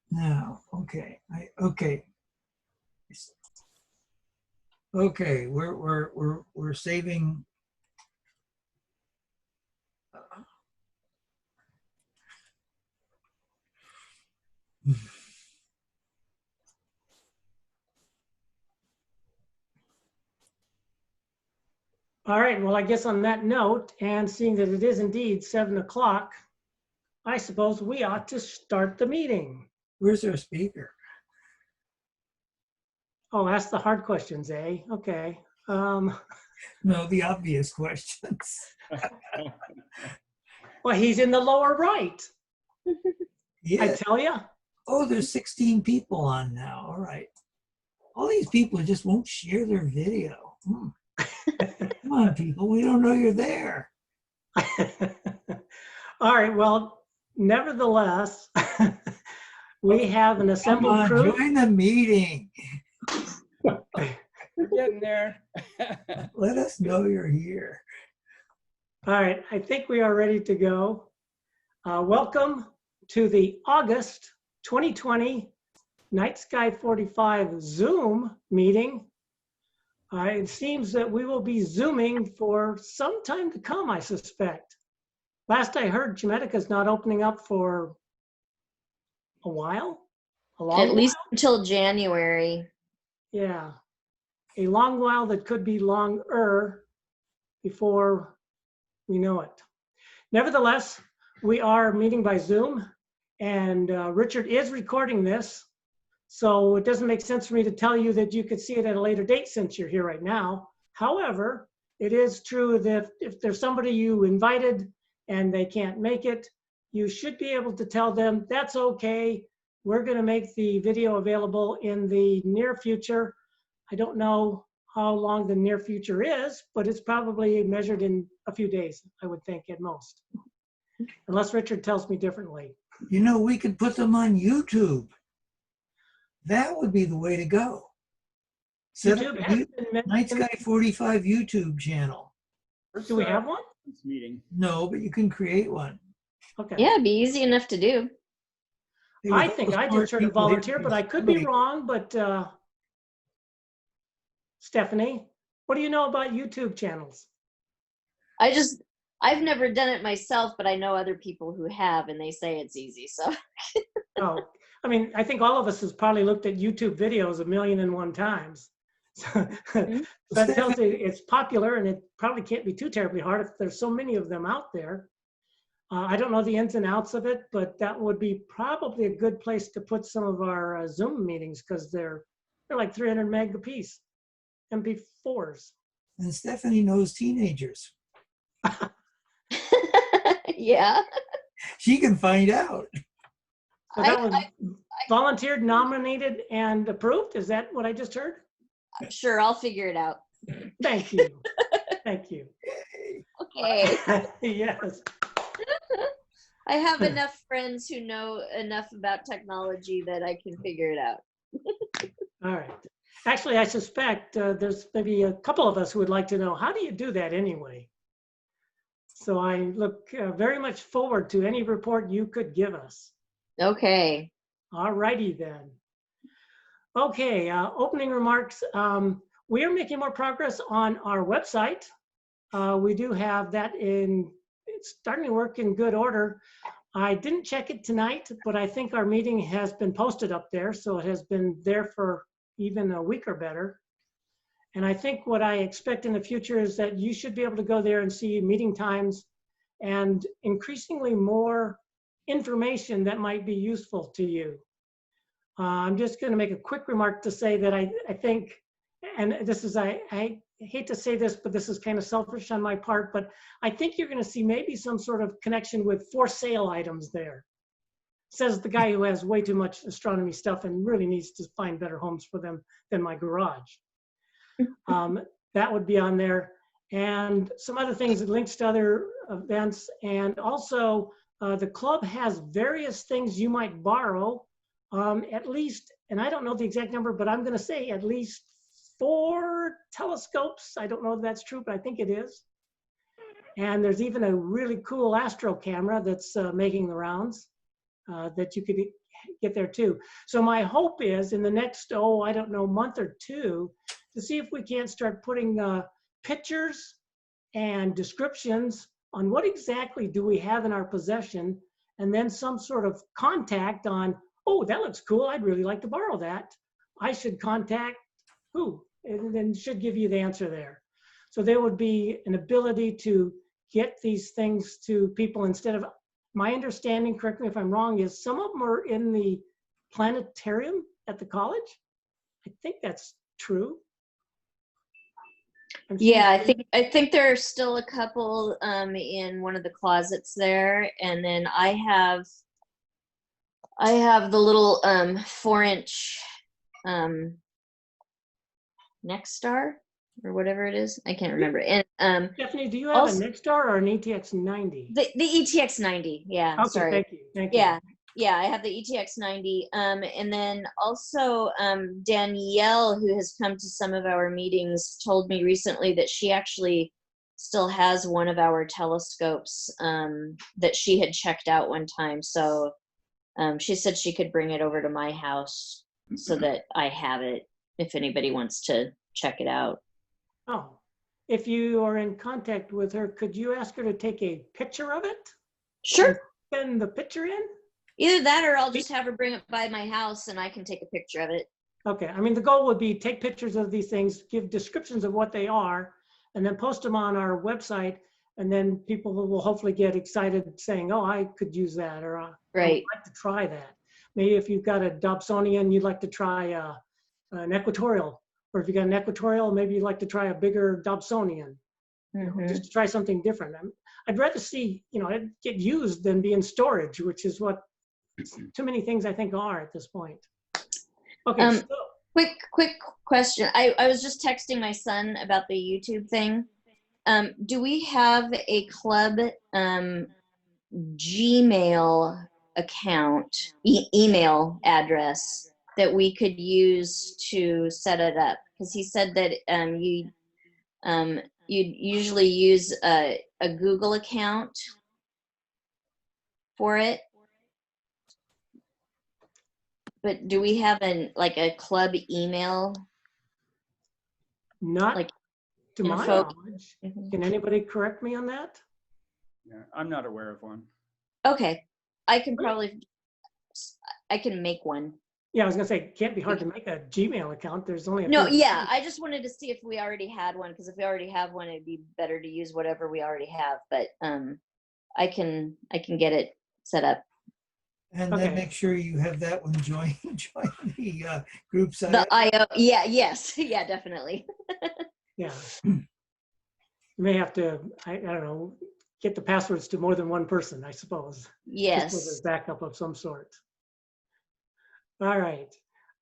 Now, okay, okay, okay. We're saving. All right, well, I guess on that note, and seeing that it is indeed 7 o'clock, I suppose we ought to start the meeting. Where's our speaker? Oh, ask the hard questions, eh? Okay. No, the obvious questions. Well, he's in the lower right. Yeah. I tell you. Oh, there's 16 people on now. All right. All these people just won't share their video. Come on, people. We don't know you're there. All right, well, nevertheless, we have an assembled Come on, crew. join the meeting. We're getting there. Let us know you're here. All right, I think we are ready to go. Welcome to the August 2020 NightSky45 Zoom meeting. It seems that we will be Zooming for some time to come, I suspect. Last I heard, Chemetica's not opening up for a while. At least until January. Yeah, a long while that could be longer before we know it. Nevertheless, we are meeting by Zoom, and Richard is recording this, so it doesn't make sense for me to tell you that you could see it at a later date since you're here right now. However, it is true that if there's somebody you invited and they can't make it, you should be able to tell them, that's okay. We're going to make the video available in the near future. I don't know how long the near future is, but it's probably measured in a few days, I would think, at most. Unless Richard tells me differently. You know, we could put them on YouTube. That would be the way to go. Set up a NightSky45 YouTube channel. Do we have one? This meeting. No, but you can create one. Okay. Yeah, it'd be easy enough to do. I think I just heard a volunteer, but I could be wrong. But Stephanie, what do you know about YouTube channels? I've never done it myself, but I know other people who have, and they say it's easy. So. Oh, I mean, I think all of us has probably looked at YouTube videos 1,000,001 times. So that tells you it's popular, and it probably can't be too terribly hard if there's so many of them out there. I don't know the ins and outs of it, but that would be probably a good place to put some of our Zoom meetings, because they're like 300 meg apiece, MP4s. And Stephanie knows teenagers. Yeah. She can find out. So that was volunteered, nominated, and approved? Is that what I just heard? Sure, I'll figure it out. Thank you. Thank you. Okay. Yes. I have enough friends who know enough about technology that I can figure it out. All right. Actually, I suspect there's maybe a couple of us who would like to know, how do you do that anyway? So I look very much forward to any report you could give us. Okay. All righty then. Okay, opening remarks. We are making more progress on our website. We do have that it's starting to work in good order. I didn't check it tonight, but I think our meeting has been posted up there, so it has been there for even a week or better. And I think what I expect in the future is that you should be able to go there and see meeting times and increasingly more information that might be useful to you. I'm just going to make a quick remark to say that I think, and this is, I hate to say this, but this is kind of selfish on my part, but I think you're going to see maybe some sort of connection with for sale items there. Says the guy who has way too much astronomy stuff and really needs to find better homes for them than my garage. That would be on there. And some other things, links to other events. And also the club has various things you might borrow, at least, and I don't know the exact number, but I'm going to say at least 4 telescopes. I don't know if that's true, but I think it is. And there's even a really cool astro camera that's making the rounds. that you could get there too. So my hope is in the next, I don't know, month or two, to see if we can't start putting pictures and descriptions on what exactly do we have in our possession, and then some sort of contact on, oh, that looks cool, I'd really like to borrow that. I should contact who? And then should give you the answer there. So there would be an ability to get these things to people instead of, my understanding, correct me if I'm wrong, is some of them are in the planetarium at the college. I think that's true. Yeah, I think there are still a couple in one of the closets there, and then I have the little 4-inch Next Star or whatever it is. I can't remember. And Stephanie, do you have a NextStar or an ETX90? The ETX90. Yeah. Okay, sorry. thank you. Thank you. Yeah, I have the ETX90. And then also Danielle, who has come to some of our meetings, told me recently that she actually still has one of our telescopes that she had checked out one time. So she said she could bring it over to my house so that I have it if anybody wants to check it out. Oh, if you are in contact with her, could you ask her to take a picture of it? Sure. Send the picture in? Either that or I'll just have her bring it by my house and I can take a picture of it. Okay, I mean, the goal would be take pictures of these things, give descriptions of what they are, and then post them on our website, and then people will hopefully get excited saying, oh, I could use that, or I would like to try that. Maybe if you've got a Dobsonian, you'd like to try an equatorial, or if you got an equatorial, maybe you'd like to try a bigger Dobsonian, just to try something different. I'd rather see, it get used than be in storage, which is what too many things I think are at this point. Okay. So. Quick question. I was just texting my son about the YouTube thing. Do we have a club Gmail account, email address that we could use to set it up? Because he said that you'd usually use a Google account for it. But do we have a club email? Not to my knowledge. Can anybody correct me on that? Yeah, I'm not aware of one. Okay, I can make one. Yeah, I was gonna say, it can't be hard to make a Gmail account. There's only I just wanted to see if we already had one, because if we already have one, it'd be better to use whatever we already have. But I can get it set up. And then make sure you have that one join the group site. The IO, yeah, definitely. Yeah. You may have to, I don't know, get the passwords to more than one person, I suppose. Yes. Just with a backup of some sort. All right.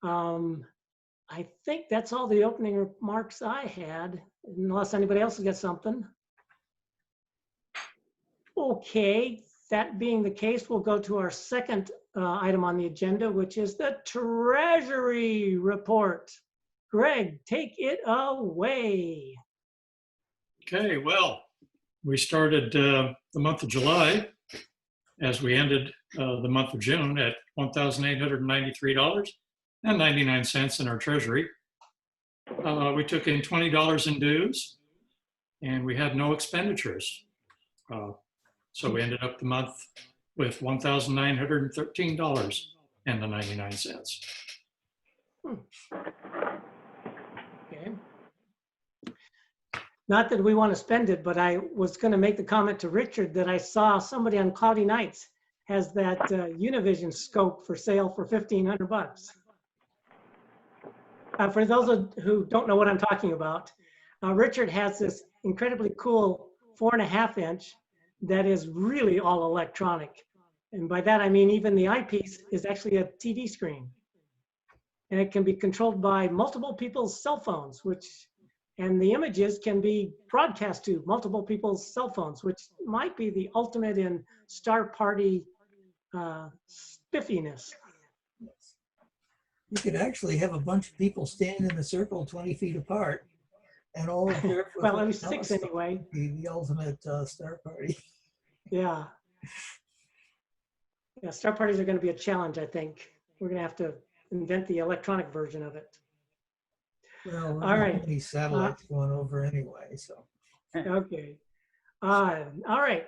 I think that's all the opening remarks I had, unless anybody else has got something. Okay. That being the case, we'll go to our second item on the agenda, which is the Treasury Report. Greg, take it away. Okay, well, we started the month of July as we ended the month of June at $1,893.99 in our Treasury. We took in $20 in dues and we had no expenditures. So we ended up the month with $1,913.99. Okay. Not that we want to spend it, but I was going to make the comment to Richard that I saw somebody on Cloudy Nights has that Univision scope for sale for $1,500. For those who don't know what I'm talking about, Richard has this incredibly cool 4.5-inch that is really all electronic. And by that, I mean, even the eyepiece is actually a TV screen. And it can be controlled by multiple people's cell phones, and the images can be broadcast to multiple people's cell phones, which might be the ultimate in star party spiffiness. You could actually have a bunch of people standing in a circle 20 feet apart and all observe. Well, at least 6 anyway. The ultimate star party. Yeah. Yeah, star parties are going to be a challenge, I think. We're going to have to invent the electronic version of it. Well, All right. there's these satellites going over anyway, so. Okay. All right.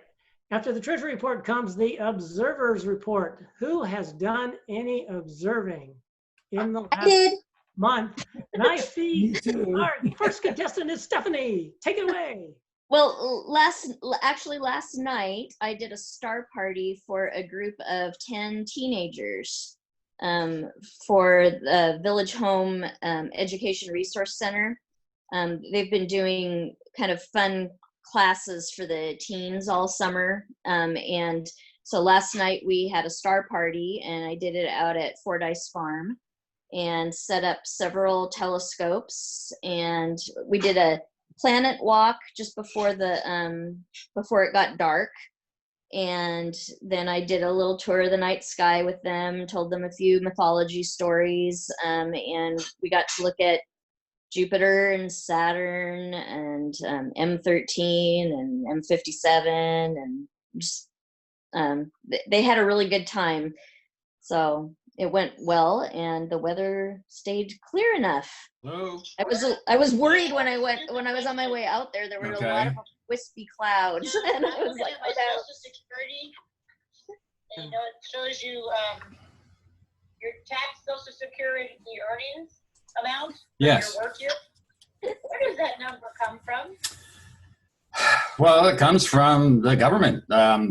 After the Treasury report comes the observers report. Who has done any observing in the I last did. month? And I see Me too. our first contestant is Stephanie. Take it away. Well, actually last night I did a star party for a group of 10 teenagers for the Village Home Education Resource Center. They've been doing kind of fun classes for the teens all summer. And so last night we had a star party and I did it out at Fordyce Farm and set up several telescopes, and we did a planet walk just before before it got dark, and then I did a little tour of the night sky with them, told them a few mythology stories, and we got to look at Jupiter and Saturn and M13 and M57, and just they had a really good time. So it went well, and the weather stayed clear enough. Hello. I was worried when I was on my way out there. There were a lot of wispy clouds, and I was like, my Social Security, and you know, it shows you your tax Social Security earnings amount for Yes. your work year. Where does that number come from? Well, it comes from the government.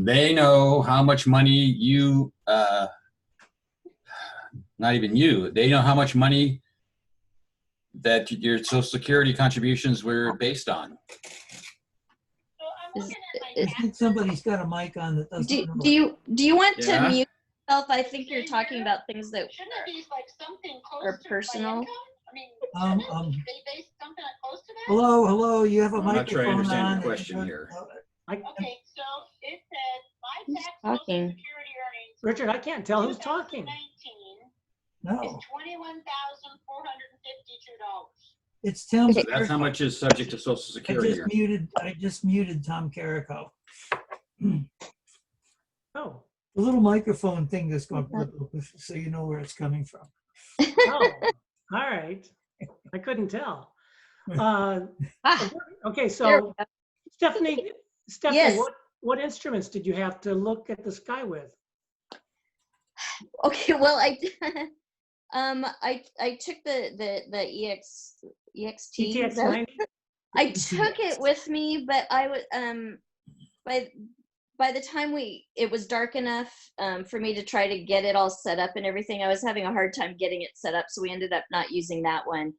They know how much money you, not even you, they know how much money that your Social Security contributions were based on. So I'm looking at my is- I think somebody's got a mic on that doesn't know it. do you want Yeah. to mute yourself? I think you're talking about things that shouldn't it be like something close are to personal. my income? I mean, they base something close to that? Hello, you have a I'm microphone not sure I understand your on. question here. Okay, so it said my Who's tax Social talking? Security earnings. Richard, I can't tell who's talking. 2019 No, is $21,452. it's Tim. Okay. That's how much is subject to Social Security here. I just muted Tom Carrico. Oh, The little microphone thing that's going blip, blip, so you know where it's coming from. oh, all right. I couldn't tell. Okay, There so we go. Stephanie, Yes. what instruments did you have to look at the sky with? Okay, well, I took the EXT. is that what- ETX90? I took it with me, but I was by the time it was dark enough for me to try to get it all set up and everything. I was having a hard time getting it set up, so we ended up not using that one.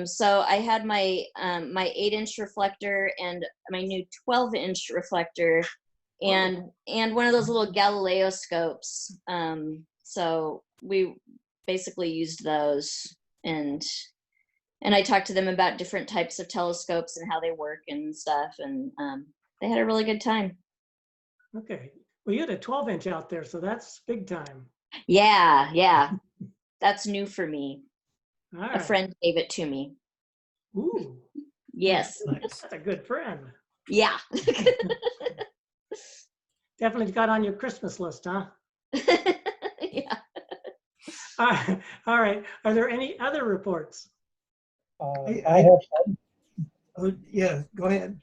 So I had my 8-inch reflector and my new 12-inch reflector, and one of those little Galileo scopes. So we basically used those, and I talked to them about different types of telescopes and how they work and stuff, and they had a really good time. Okay. Well, you had a 12-inch out there, so that's big time. Yeah. That's new for me. All A right. friend gave it to me. Ooh, Yes. Nice. that's a good friend. Yeah. Definitely got on your Christmas list, huh? Yeah. All right. Are there any other reports? I have some. Oh, yeah, go ahead.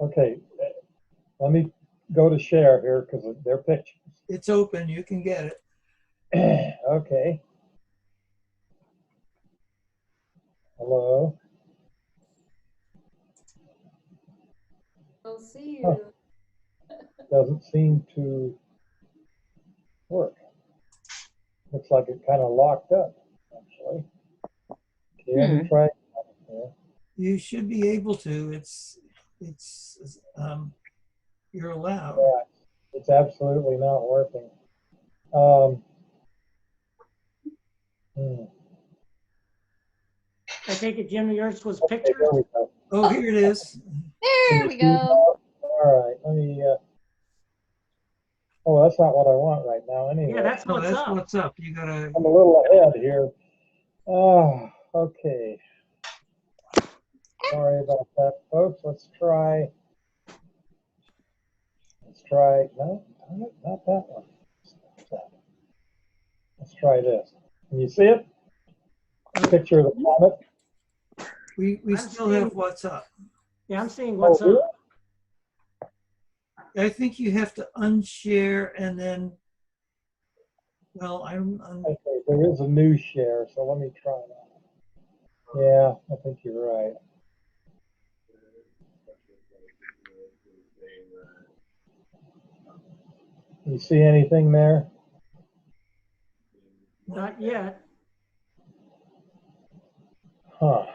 Okay, let me go to share here because they're pictures. It's open, you can get it. Okay. Hello. We'll see Huh. you. Doesn't seem to work. Looks like it kind of locked up, actually. Okay, let me try. Yeah. You should be able to. It's you're allowed. Yeah, it's absolutely not working. I take it, Jim, yours was Okay, pictures? there we go. Oh, here it is. There we go. All right, let me. Oh, that's not what I want right now. Anyway, Yeah, that's Oh, what's that's up. what's up. You gotta. I'm a little ahead here. Oh, okay. Sorry about that, folks. Let's try try, no, not that one. Let's try this. Can you see it? Picture of the comet. We I'm still seeing- have what's up. Yeah, I'm seeing what's really? up. I think you have to unshare and then, well, I'm Okay, there is a new share, so let me try that. Yeah, I think you're right. You see anything there? Not yet. Huh.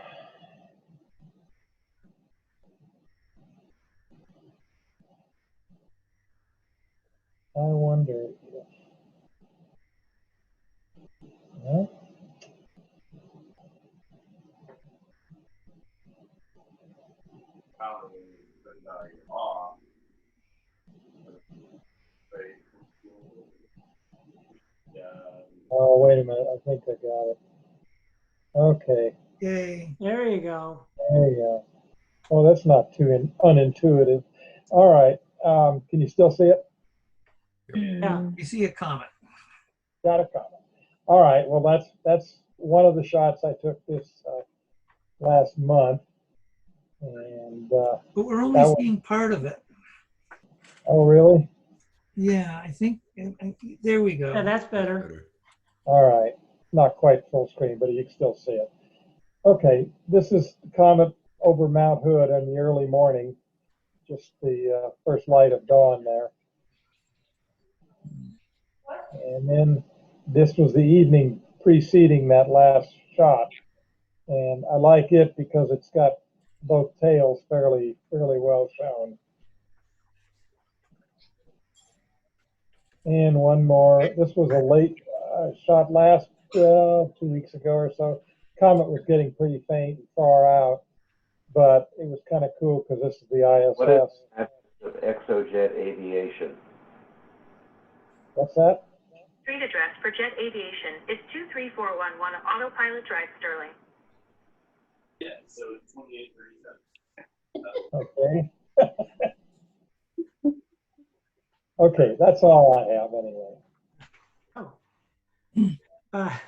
I wonder if, no? Oh, wait a minute. I think I got it. Okay, yay. There you go. there you go. Oh, that's not too unintuitive. All right. Can you still see it? Yeah. You see a comet. Got a comment. All right. Well, that's one of the shots I took this last month, and But we're only that was, seeing part of it. oh, really? Yeah, I think, there we Yeah, go. that's better. All right. Not quite full screen, but you can still see it. Okay. This is the comet over Mount Hood in the early morning, just the first light of dawn there. And then this was the evening preceding that last shot. And I like it because it's got both tails fairly well shown. And one more. This was a late shot last 2 weeks ago or so. Comet was getting pretty faint and far out, but it was kind of cool because this is the ISS. What is the of Exojet Aviation? What's that? Street address for Jet Aviation is 23411 Autopilot Drive, Sterling. Yeah, so it's 2837. Okay. Okay, that's all I have anyway. Oh.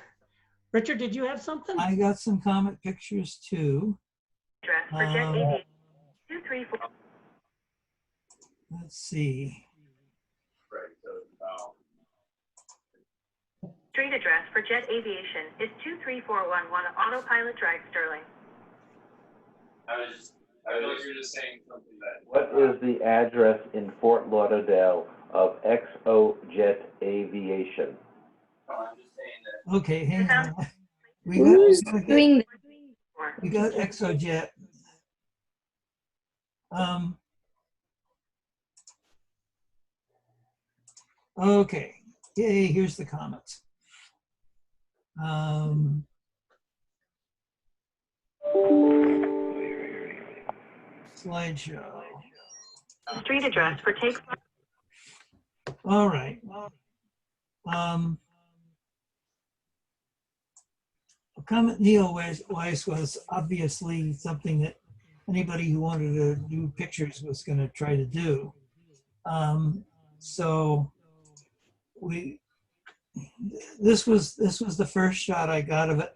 Richard, did you have something? I got some comet pictures too. Address for Jet Aviation 234. Let's see. Right, so Street address for Jet Aviation is 23411 Autopilot Drive, Sterling. I feel like you're just saying something that. What is the address in Fort Lauderdale of Exojet Aviation? No, I'm just saying that. Okay, hang on. Who's doing the We got Exojet. Okay, yay, here's the comets. Slideshow. Street address for take. All right. Comet Neowise was obviously something that anybody who wanted to do pictures was going to try to do. So this was the first shot I got of it.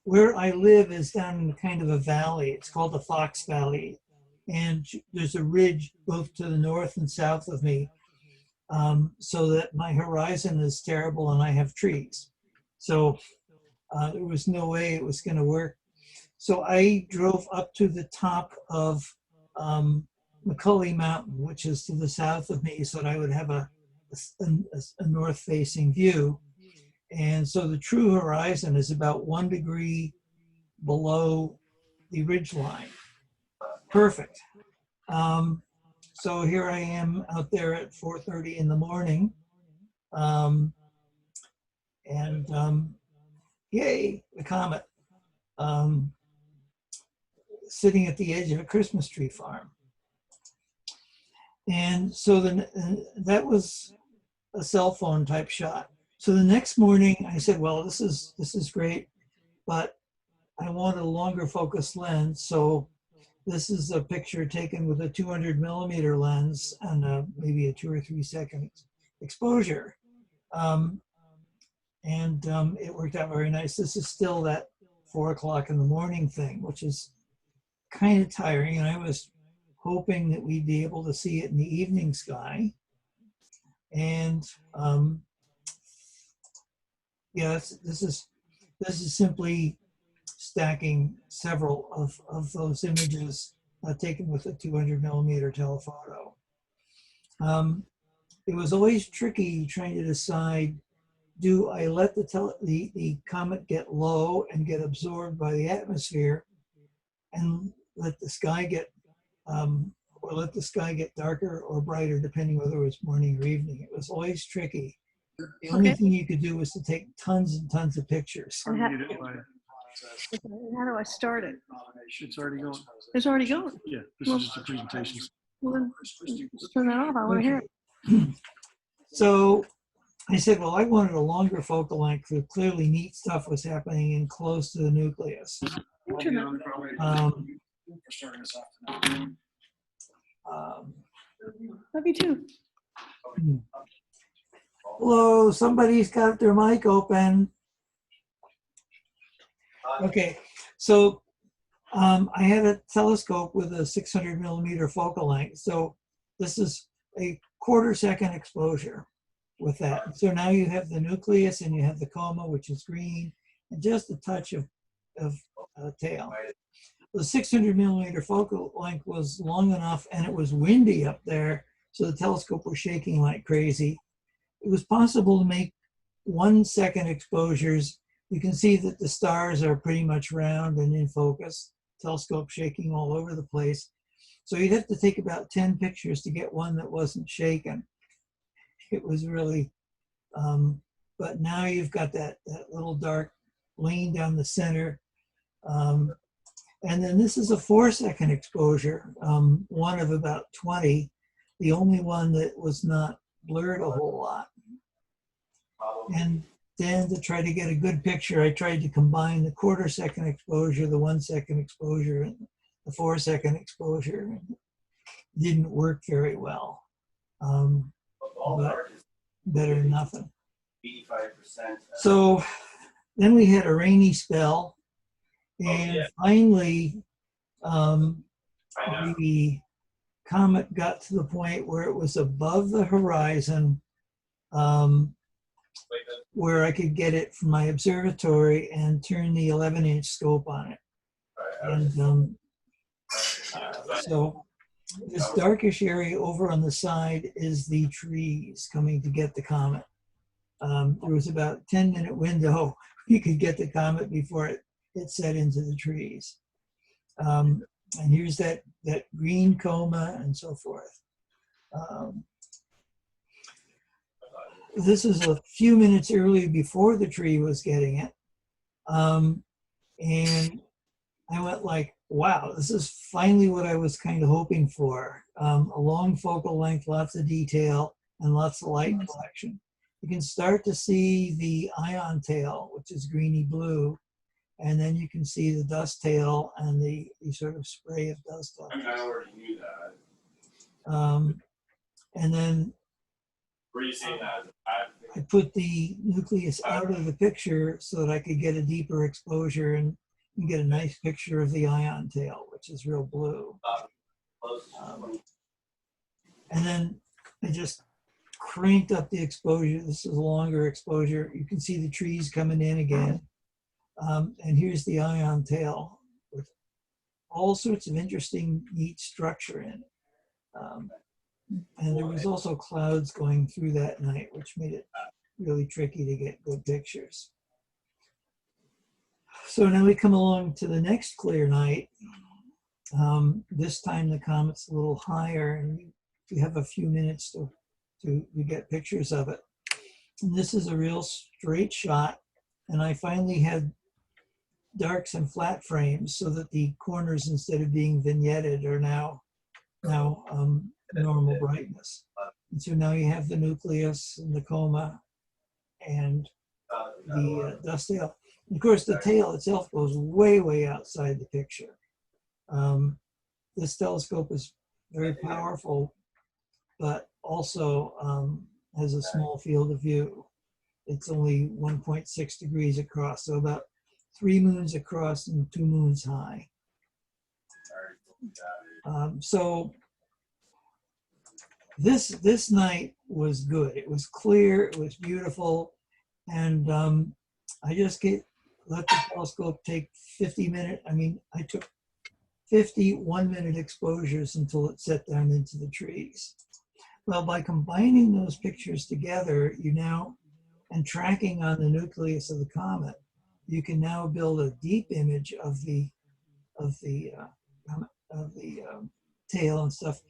Where I live is down in kind of a valley. It's called the Fox Valley, and there's a ridge both to the north and south of me, so that my horizon is terrible and I have trees. So there was no way it was going to work. So I drove up to the top of McCully Mountain, which is to the south of me, so that I would have a north-facing view. And so the true horizon is about 1 degree below the ridge line. Perfect. So here I am out there at 4:30 in the morning. Yay, the comet. Sitting at the edge of a Christmas tree farm. And so that was a cell phone type shot. So the next morning I said, well, this is great, but I want a longer focus lens. So This is a picture taken with a 200 millimeter lens and maybe a 2 or 3 second exposure. It worked out very nice. This is still that 4 o'clock in the morning thing, which is kind of tiring. And I was hoping that we'd be able to see it in the evening sky. And yeah, this is simply stacking several of those images taken with a 200 millimeter telephoto. It was always tricky trying to decide, do I let the comet get low and get absorbed by the atmosphere and let the sky get, or let the sky get darker or brighter, depending whether it was morning or evening. It was always tricky. The only thing you could do was to take tons and tons of pictures. How do I start it? It's already going. It's already going. Yeah, this Well, is just a presentation. Well, then, turn that off. I want to hear it. So I said, well, I wanted a longer focal length, so clearly neat stuff was happening in close to the nucleus. Internet. Love you too. Hello, somebody's got their mic open. Okay, so I had a telescope with a 600 millimeter focal length. So this is a 1/4 second exposure with that. So now you have the nucleus and you have the coma, which is green, and just a touch of tail. The 600 millimeter focal length was long enough and it was windy up there, so the telescope was shaking like crazy. It was possible to make 1 second exposures. You can see that the stars are pretty much round and in focus, telescope shaking all over the place. So you'd have to take about 10 pictures to get one that wasn't shaken. It was really, but now you've got that little dark lane down the center. And then this is a 4 second exposure, one of about 20, the only one that was not blurred a whole lot. And then to try to get a good picture, I tried to combine the 1/4 second exposure, the 1 second exposure, and the 4 second exposure. It didn't work very well, but better than nothing. So then we had a rainy spell, and finally the comet got to the point where it was above the horizon, where I could get it from my observatory and turn the 11-inch scope on it. And so this darkish area over on the side is the trees coming to get the comet. There was about a 10-minute window you could get the comet before it set into the trees. And here's that green coma and so forth. This is a few minutes early before the tree was getting it. And I went like, wow, this is finally what I was kind of hoping for. A long focal length, lots of detail, and lots of light collection. You can start to see the ion tail, which is greeny blue, and then you can see the dust tail and the sort of spray of dust on it. I already knew that. And then Were you saying that? I put the nucleus out of the picture so that I could get a deeper exposure and get a nice picture of the ion tail, which is real blue. And then I just cranked up the exposure. This is a longer exposure. You can see the trees coming in again. And here's the ion tail with all sorts of interesting, neat structure in it. And there was also clouds going through that night, which made it really tricky to get good pictures. So now we come along to the next clear night. This time the comet's a little higher, and you have a few minutes to get pictures of it. And this is a real straight shot, and I finally had darks and flat frames so that the corners, instead of being vignetted, are now normal brightness. And so now you have the nucleus and the coma and the dust tail. Of course, the tail itself goes way, way outside the picture. this telescope is very powerful, but also has a small field of view. It's only 1.6 degrees across, so about 3 moons across and 2 moons high. So this night was good. It was clear, it was beautiful, and I just let the telescope take 50-minute. I took 50 1-minute exposures until it set down into the trees. Well, by combining those pictures together, and tracking on the nucleus of the comet, you can now build a deep image of the tail and stuff.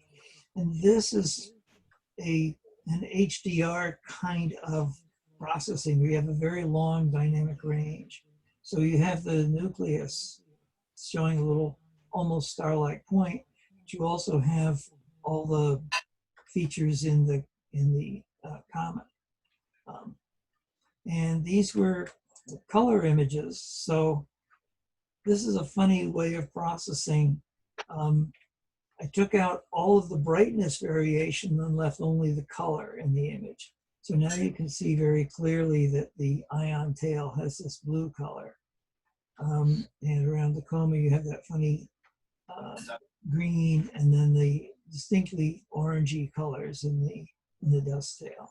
And this is an HDR kind of processing. We have a very long dynamic range. So you have the nucleus showing a little almost star-like point, but you also have all the features in the comet. And these were color images. So this is a funny way of processing. I took out all of the brightness variation and left only the color in the image. So now you can see very clearly that the ion tail has this blue color. And around the coma, you have that funny green, and then the distinctly orangey colors in the dust tail.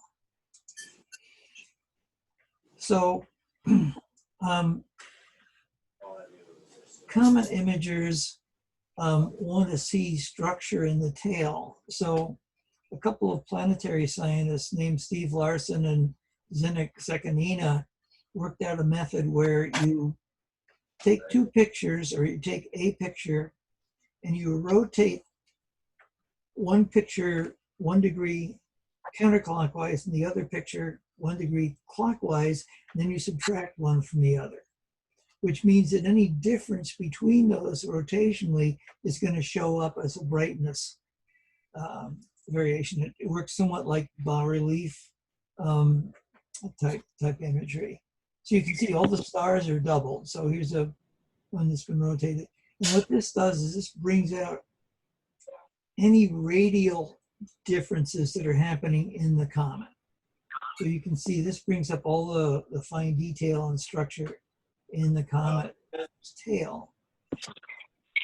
So comet imagers want to see structure in the tail. So a couple of planetary scientists named Steve Larson and Zdeněk Sekanina worked out a method where you take 2 pictures, or you take a picture and you rotate one picture 1 degree counterclockwise and the other picture 1 degree clockwise, and then you subtract one from the other, which means that any difference between those rotationally is going to show up as a brightness variation. It works somewhat like bas-relief type imagery. So you can see all the stars are doubled. So here's one that's been rotated. And what this does is this brings out any radial differences that are happening in the comet. So you can see this brings up all the fine detail and structure in the comet's tail.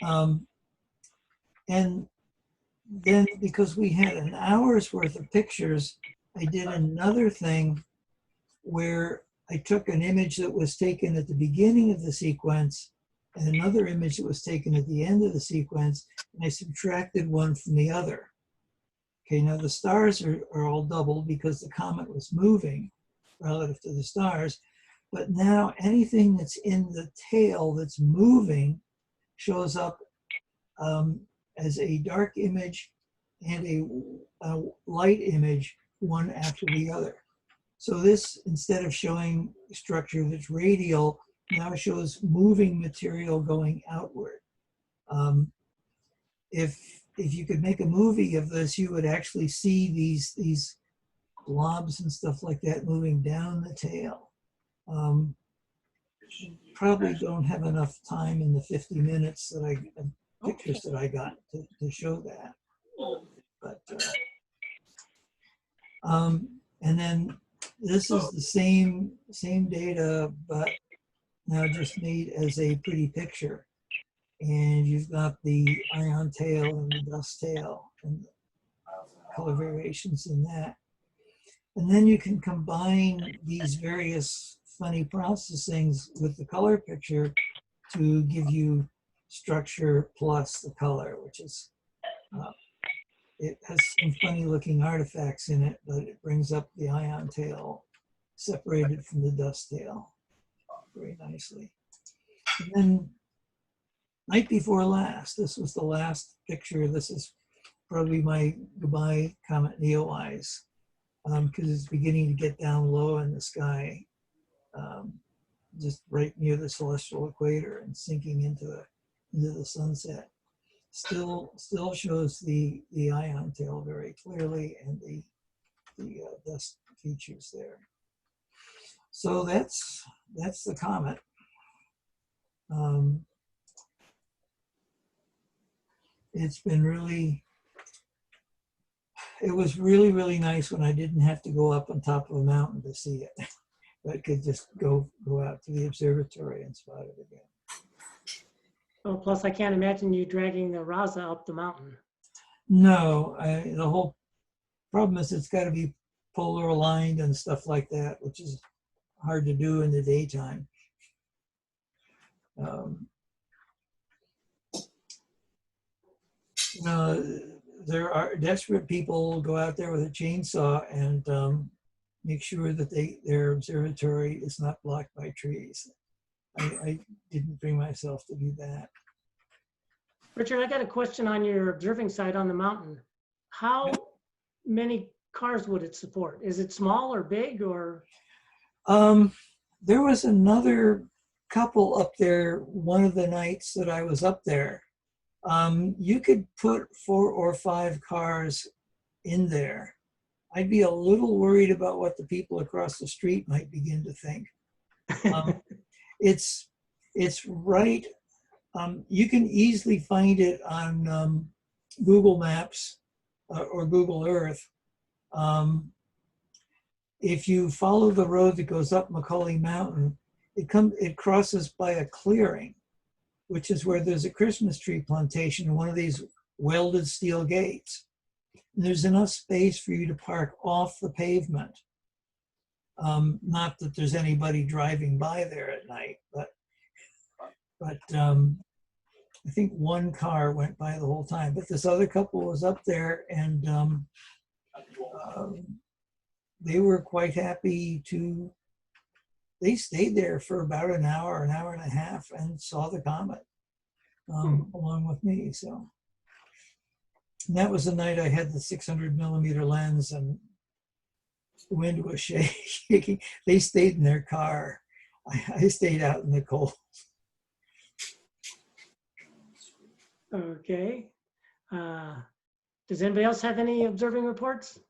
And then because we had an hour's worth of pictures, I did another thing where I took an image that was taken at the beginning of the sequence and another image that was taken at the end of the sequence, and I subtracted one from the other. Okay, now the stars are all doubled because the comet was moving relative to the stars, but now anything that's in the tail that's moving shows up as a dark image and a light image, one after the other. So this, instead of showing structure that's radial, now shows moving material going outward. If you could make a movie of this, you would actually see these blobs and stuff like that moving down the tail. Probably don't have enough time in the 50 minutes pictures that I got to show that. But and then this is the same data, but now just made as a pretty picture. And you've got the ion tail and the dust tail and the color variations in that. And then you can combine these various funny processings with the color picture to give you structure plus the color, which is, it has some funny looking artifacts in it, but it brings up the ion tail separated from the dust tail very nicely. And then night before last, this was the last picture. This is probably my goodbye comet Neowise, because it's beginning to get down low in the sky, just right near the celestial equator and sinking into the sunset. Still shows the ion tail very clearly and the dust features there. So that's the comet. it's been really, it was really, really nice when I didn't have to go up on top of a mountain to see it. But could just go out to the observatory and spot it again. Oh, plus I can't imagine you dragging the Raza up the mountain. No, the whole problem is it's got to be polar aligned and stuff like that, which is hard to do in the daytime. You know, there are desperate people who go out there with a chainsaw and make sure that their observatory is not blocked by trees. I didn't bring myself to do that. Richard, I got a question on your observing site on the mountain. How many cars would it support? Is it small or big or? There was another couple up there one of the nights that I was up there. You could put 4 or 5 cars in there. I'd be a little worried about what the people across the street might begin to think. It's right. You can easily find it on Google Maps or Google Earth. If you follow the road that goes up Macaulay Mountain, it crosses by a clearing, which is where there's a Christmas tree plantation and one of these welded steel gates. And there's enough space for you to park off the pavement. Not that there's anybody driving by there at night, but I think one car went by the whole time. But this other couple was up there and they were quite happy to, they stayed there for about an hour and a half and saw the comet along with me. So and that was the night I had the 600mm lens and the wind was shaking. They stayed in their car. I stayed out in the cold. Okay. Does anybody else have any observing reports?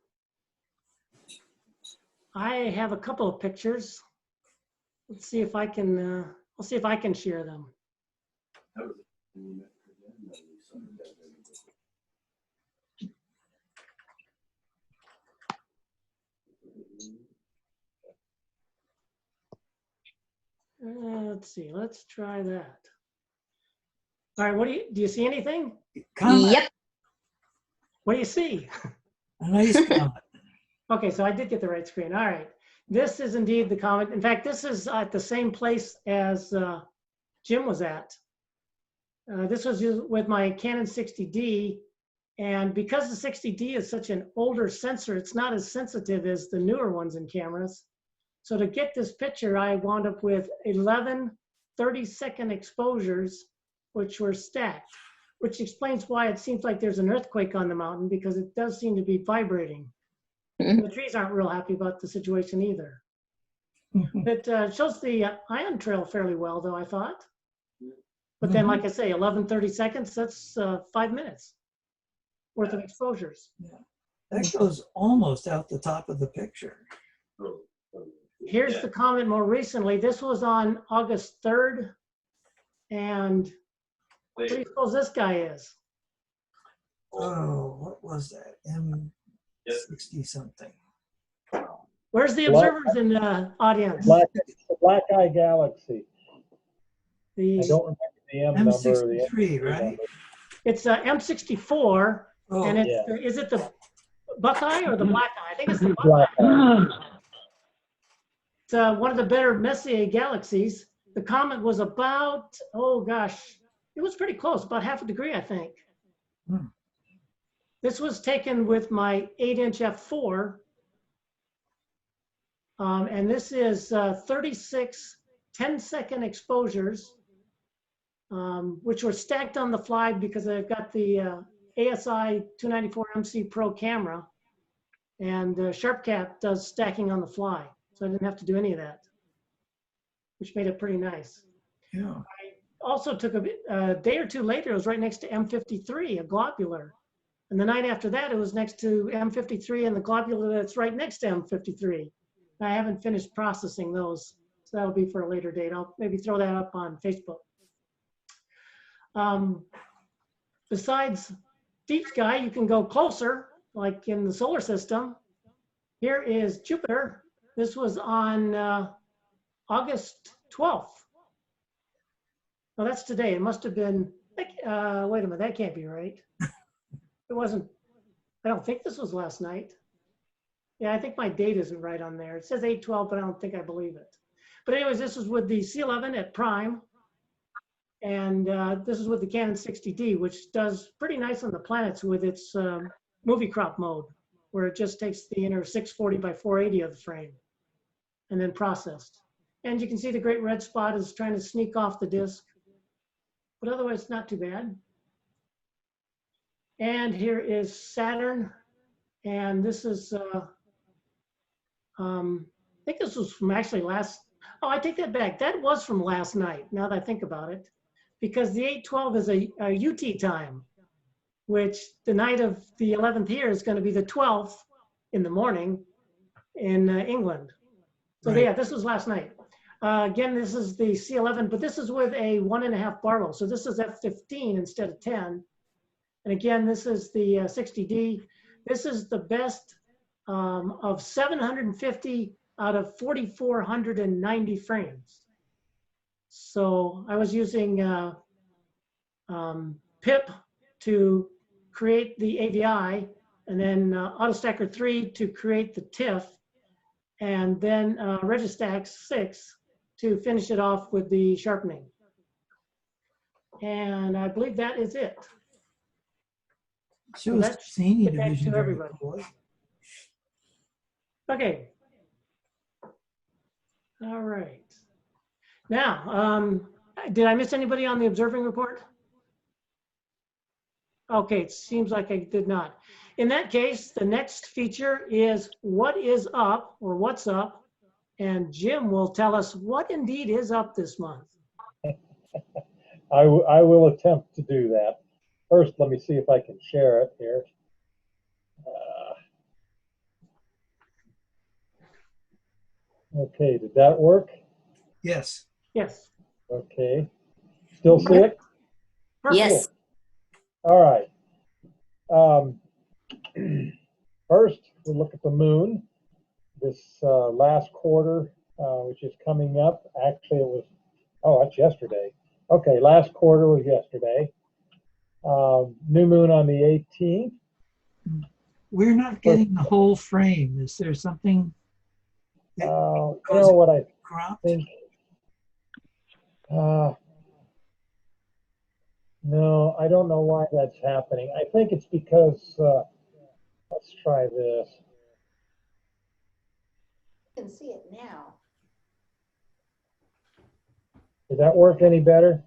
I have a couple of pictures. Let's see if I can, I'll see if I can share them. Let's see, let's try that. All right, do you see anything? Comet. Yep. What do you see? A nice comet. Okay, so I did get the right screen. All right. This is indeed the comet. In fact, this is at the same place as Jim was at. This was with my Canon 60D. And because the 60D is such an older sensor, it's not as sensitive as the newer ones in cameras. So to get this picture, I wound up with 11 30-second exposures, which were stacked, which explains why it seems like there's an earthquake on the mountain, because it does seem to be vibrating. And the trees aren't real happy about the situation either. It shows the ion trail fairly well, though, I thought. But then, like I say, 11 30 seconds, that's 5 minutes worth of exposures. Yeah. That goes almost out the top of the picture. Here's the comet more recently. This was on August 3rd. And what do you suppose this guy is? Oh, what was that? M60 something. Where's the observers in the audience? Black Eye Galaxy. The I don't remember the M number. M63, right? It's M64, Oh, and it's yeah. is it the Buckeye or the Black Eye? I think it's the Black Buckeye. Eye. It's one of the better Messier galaxies. The comet was about, oh gosh, it was pretty close, about half a degree, I think. This was taken with my 8-inch f4. And this is 36 10-second exposures, which were stacked on the fly because I've got the ASI 294MC Pro camera, and SharpCat does stacking on the fly. So I didn't have to do any of that, which made it pretty nice. yeah. I also took a day or two later, it was right next to M53, a globular. And the night after that, it was next to M53 and the globular that's right next to M53. I haven't finished processing those, so that'll be for a later date. I'll maybe throw that up on Facebook. Besides deep sky, you can go closer, like in the solar system. Here is Jupiter. This was on August 12th. Well, that's today. It must have been, wait a minute, that can't be right. It wasn't, I don't think this was last night. Yeah, I think my date isn't right on there. It says 8/12, but I don't think I believe it. But anyways, this was with the C11 at prime. And this is with the Canon 60D, which does pretty nice on the planets with its movie crop mode, where it just takes the inner 640 by 480 of the frame and then processed. And you can see the great red spot is trying to sneak off the disk, but otherwise not too bad. And here is Saturn. And this is, I think this was from actually last, oh, I take that back. That was from last night, now that I think about it, because the 8/12 is a UT time, which the night of the 11th here is going to be the 12th in the morning in England. So Right. yeah, this was last night. Again, this is the C11, but this is with a 1.5 Barlow. So this is F15 instead of 10. And again, this is the 60D. This is the best of 750 out of 4,490 frames. So I was using PIP to create the AVI, and then AutoStacker 3 to create the TIFF, and then Registax 6 to finish it off with the sharpening. And I believe that is it. Shows that's Cassini get back to division very everybody. cool. Okay. All right. Now, did I miss anybody on the observing report? Okay, it seems like I did not. In that case, the next feature is what is up or what's up, and Jim will tell us what indeed is up this month. I will attempt to do that. First, let me see if I can share it here. Okay, did that work? Yes. Yes. Okay. Still see it? Perfect. Yes. All right. First, we'll look at the moon. This last quarter, which is coming up. Actually, it was, oh, that's yesterday. Okay, last quarter was yesterday. New moon on the 18th. We're not getting the whole frame. Is there something that You know what I cropped? think? No, I don't know why that's happening. I think it's because, let's try this. You can see it now. Did that work any better?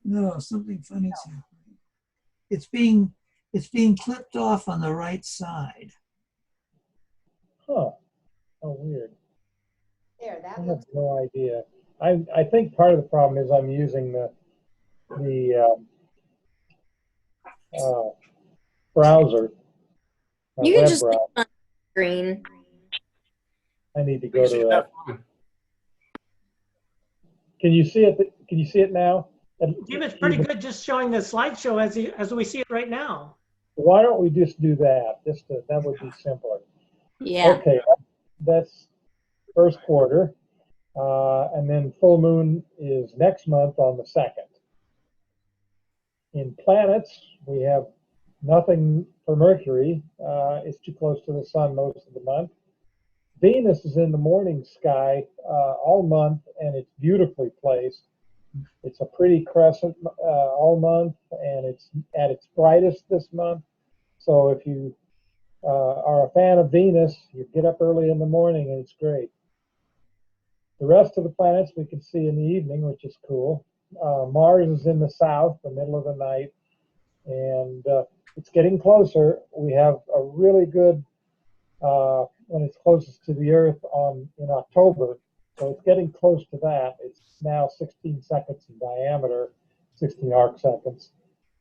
No, something funny's happening. It's being clipped off on the right side. Huh. Oh, weird. There, that I have looks. no idea. I think part of the problem is I'm using the browser. You can web just browser. put it on the screen. I need to go to that. Can you see it? Can you see it now? Jim, it's pretty good just showing the slideshow as we see it right now. Why don't we just do that? That would be simpler. Yeah. Okay, that's first quarter. And then full moon is next month on the 2nd. In planets, we have nothing for Mercury. It's too close to the sun most of the month. Venus is in the morning sky all month, and it's beautifully placed. It's a pretty crescent all month, and it's at its brightest this month. So if you are a fan of Venus, you get up early in the morning, and it's great. The rest of the planets we can see in the evening, which is cool. Mars is in the south, the middle of the night, and it's getting closer. We have a really good when it's closest to the Earth in October. So it's getting close to that. It's now 16 seconds in diameter, 16 arc seconds.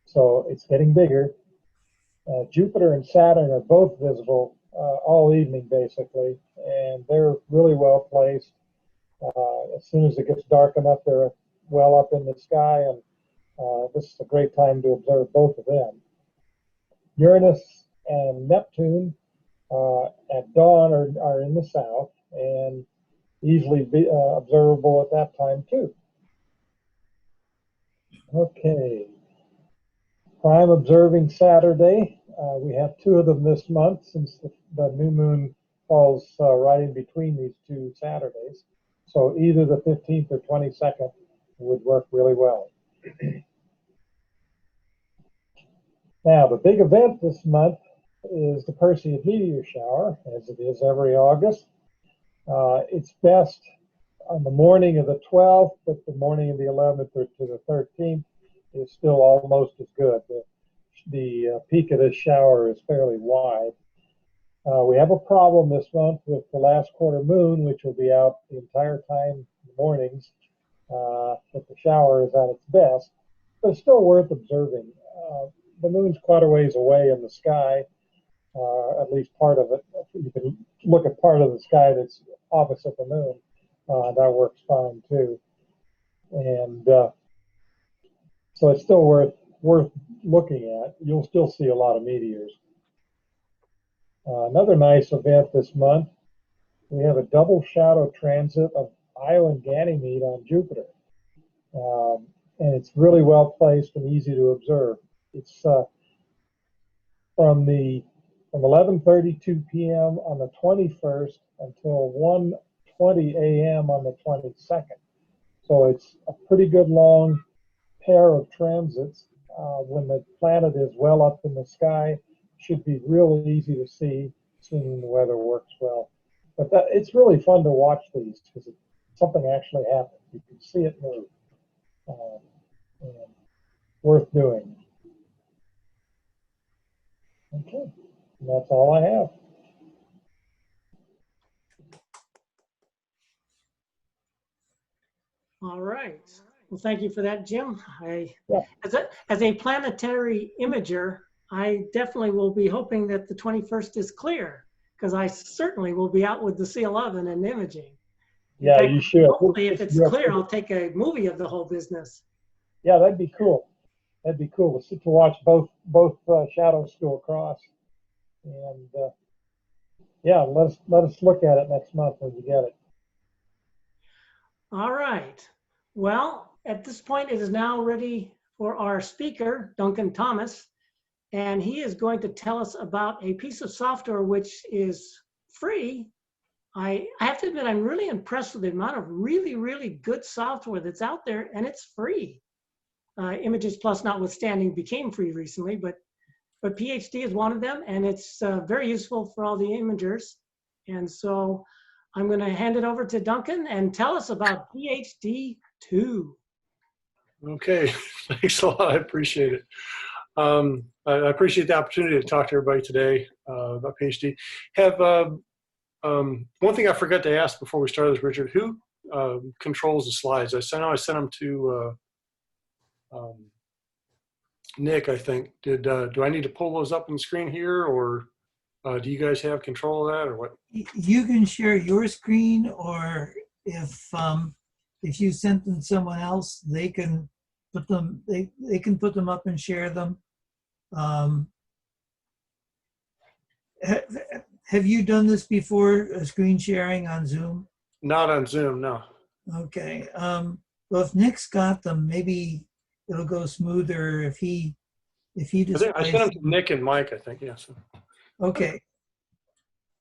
So it's getting bigger. Jupiter and Saturn are both visible all evening, basically, and they're really well placed. As soon as it gets dark enough, they're well up in the sky, and This is a great time to observe both of them. Uranus and Neptune at dawn are in the south and easily observable at that time too. Okay, prime observing Saturday. We have two of them this month since the new moon falls right in between these two Saturdays. So either the 15th or 22nd would work really well. Now, the big event this month is the Perseid meteor shower, as it is every August. It's best on the morning of the 12th, but the morning of the 11th or to the 13th is still almost as good. The peak of this shower is fairly wide. We have a problem this month with the last quarter moon, which will be out the entire time in the mornings, but the shower is at its best, but it's still worth observing. The moon's quite a ways away in the sky, at least part of it. You can look at part of the sky that's opposite the moon. That works fine too. And so it's still worth looking at. You'll still see a lot of meteors. Another nice event this month, we have a double shadow transit of Io and Ganymede on Jupiter. And it's really well placed and easy to observe. It's from 11:32 p.m. on the 21st until 1:20 a.m. on the 22nd. So it's a pretty good long pair of transits. When the planet is well up in the sky, should be really easy to see, assuming the weather works well. But it's really fun to watch these because something actually happens. You can see it move. And worth doing. Okay, and that's all I have. All right. Well, thank you for that, Jim. Yeah. As a planetary imager, I definitely will be hoping that the 21st is clear, because I certainly will be out with the C11 and imaging. Yeah, fact, you should. Hopefully, if it's clear, I'll take a movie of the whole business. Yeah, that'd be cool. That'd be cool to watch both shadows go across. And yeah, let us look at it next month when you get it. All right. Well, at this point, it is now ready for our speaker, Duncan Thomas, and he is going to tell us about a piece of software which is free. I have to admit, I'm really impressed with the amount of really, really good software that's out there, and it's free. Images Plus notwithstanding became free recently, but PhD is one of them, and it's very useful for all the imagers. And so I'm going to hand it over to Duncan and tell us about PhD 2. Okay, thanks a lot. I appreciate it. I appreciate the opportunity to talk to everybody today about PhD. One thing I forgot to ask before we started this, Richard, who controls the slides? I sent them to Nick, I think. Do I need to pull those up on the screen here, or do you guys have control of that, or what? You can share your screen, or if you sent them to someone else, they can put them. They can put them up and share them. Have you done this before? Screen sharing on Zoom? Not on Zoom, no. Okay. Well, if Nick's got them, maybe it'll go smoother if he displays. I sent them to Nick and Mike, I think. Yes. Okay.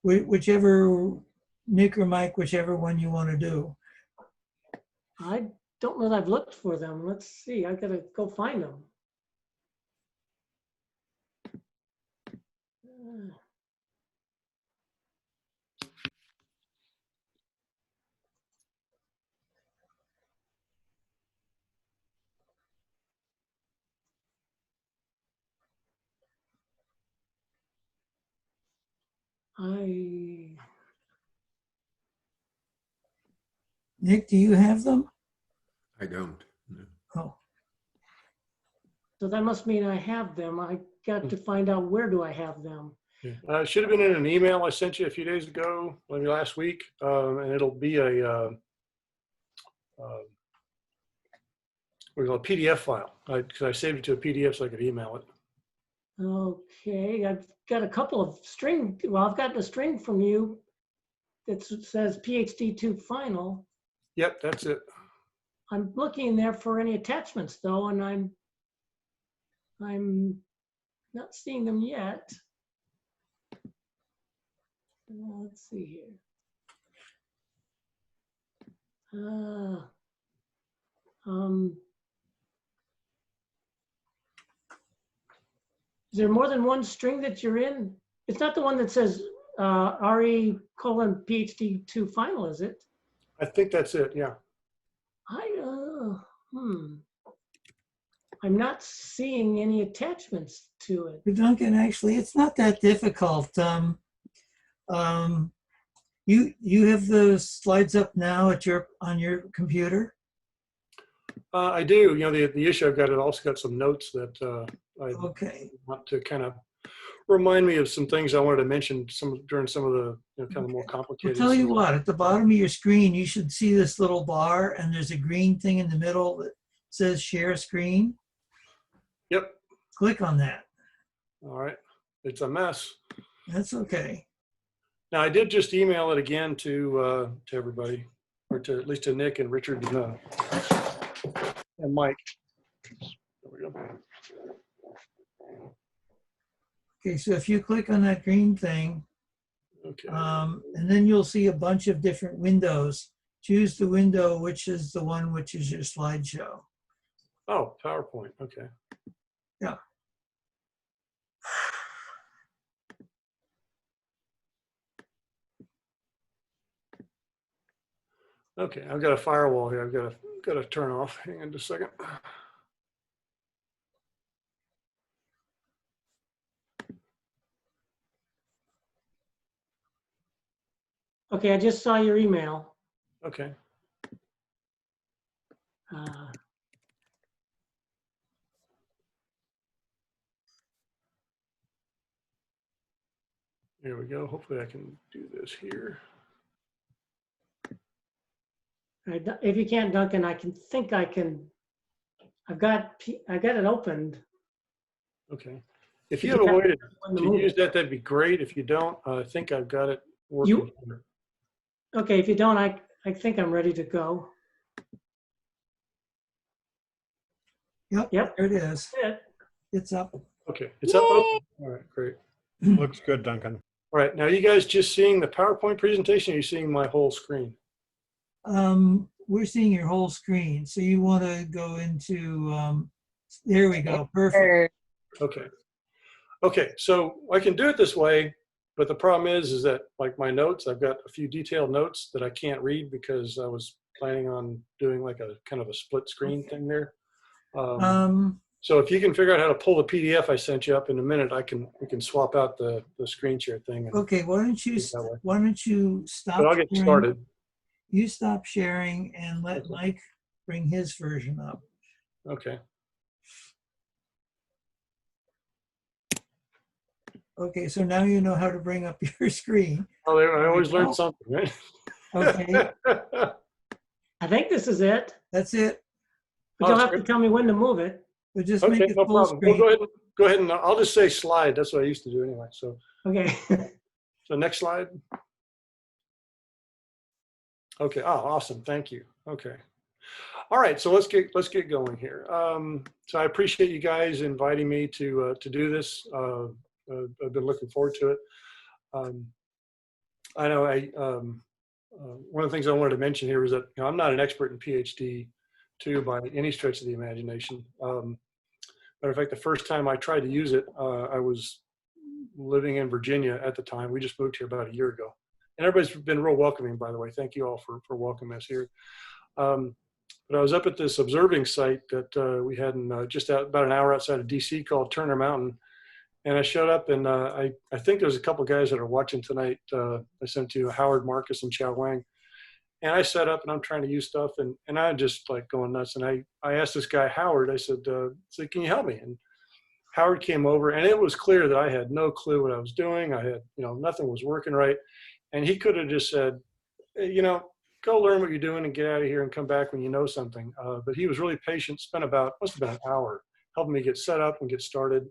Whichever, Nick or Mike, whichever one you want to do. I don't know that I've looked for them. Let's see. I got to go find them. Nick, do you have them? I don't. No. Oh. So that must mean I have them. I got to find out where do I have them. Yeah. It should have been in an email I sent you a few days ago, maybe last week, and it'll be a we call a PDF file. Because I saved it to a PDF so I could email it. Okay, I've got a couple of string. Well, I've gotten a string from you that says PhD 2 final. Yep, that's it. I'm looking there for any attachments though, and I'm not seeing them yet. Let's see here. Is there more than one string that you're in? It's not the one that says RE colon PhD 2 final, is it? I think that's it, yeah. I'm not seeing any attachments to it. But Duncan, actually, it's not that difficult. You have those slides up now at on your computer? I do. You know, the issue I've got, it also got some notes that I want to kind of remind me of some things I wanted to mention during some of the kind of more I'll complicated. tell you what, at the bottom of your screen, you should see this little bar, and there's a green thing in the middle that says share screen. Yep. Click on that. All right. It's a mess. That's okay. Now, I did just email it again to everybody, or at least to Nick and Richard and Mike. There we go. Okay, so if you click on that green thing, and then you'll see a bunch of different windows. Choose the window which is the one which is your slideshow. Oh, PowerPoint. Okay. Yeah. Okay, I've got a firewall here. I've got to turn off. Hang on just a second. Okay, I just saw your email. Okay. There we go. Hopefully I can do this here. If you can't, Duncan, I think I can. I've got it opened. Okay. If you have a way to use that, that'd be great. If you don't, I think I've got it working. Okay, if you don't, I think I'm ready to go. Yep. There it is. It's up. Okay, it's up. Oh, all right, great. Looks good, Duncan. All right, now you guys just seeing the PowerPoint presentation, or are you seeing my whole screen? We're seeing your whole screen. So you want to go into, there we go, perfect. Okay. Okay, so I can do it this way, but the problem is that like my notes, I've got a few detailed notes that I can't read because I was planning on doing like a kind of a split screen thing there. So if you can figure out how to pull the PDF I sent you up in a minute, we can swap out the screen share thing. Okay, why don't you stop? But I'll get started. You stop sharing and let Mike bring his version up. Okay. Okay, so now you know how to bring up your screen. Oh, I always learn something, right? Okay. I think this is it. That's it. But you'll have to tell me when to move it. But just okay, make it no full problem. screen. We'll go ahead and I'll just say slide. That's what I used to do anyway. So okay. So next slide. Okay. Oh, awesome. Thank you. Okay. All right. So let's get going here. So I appreciate you guys inviting me to do this. I've been looking forward to it. I know one of the things I wanted to mention here is that I'm not an expert in PhD 2 by any stretch of the imagination. Matter of fact, the first time I tried to use it, I was living in Virginia at the time. We just moved here about a year ago. And everybody's been real welcoming, by the way. Thank you all for welcoming us here. But I was up at this observing site that we had in just about an hour outside of DC called Turner Mountain. And I showed up and I think there's a couple guys that are watching tonight. I sent to Howard Marcus and Chow Wang. And I set up and I'm trying to use stuff and I'm just like going nuts. And I asked this guy, Howard, I said, can you help me? And Howard came over and it was clear that I had no clue what I was doing. I had, nothing was working right. And he could have just said, go learn what you're doing and get out of here and come back when you know something. But he was really patient, spent must have been an hour helping me get set up and get started.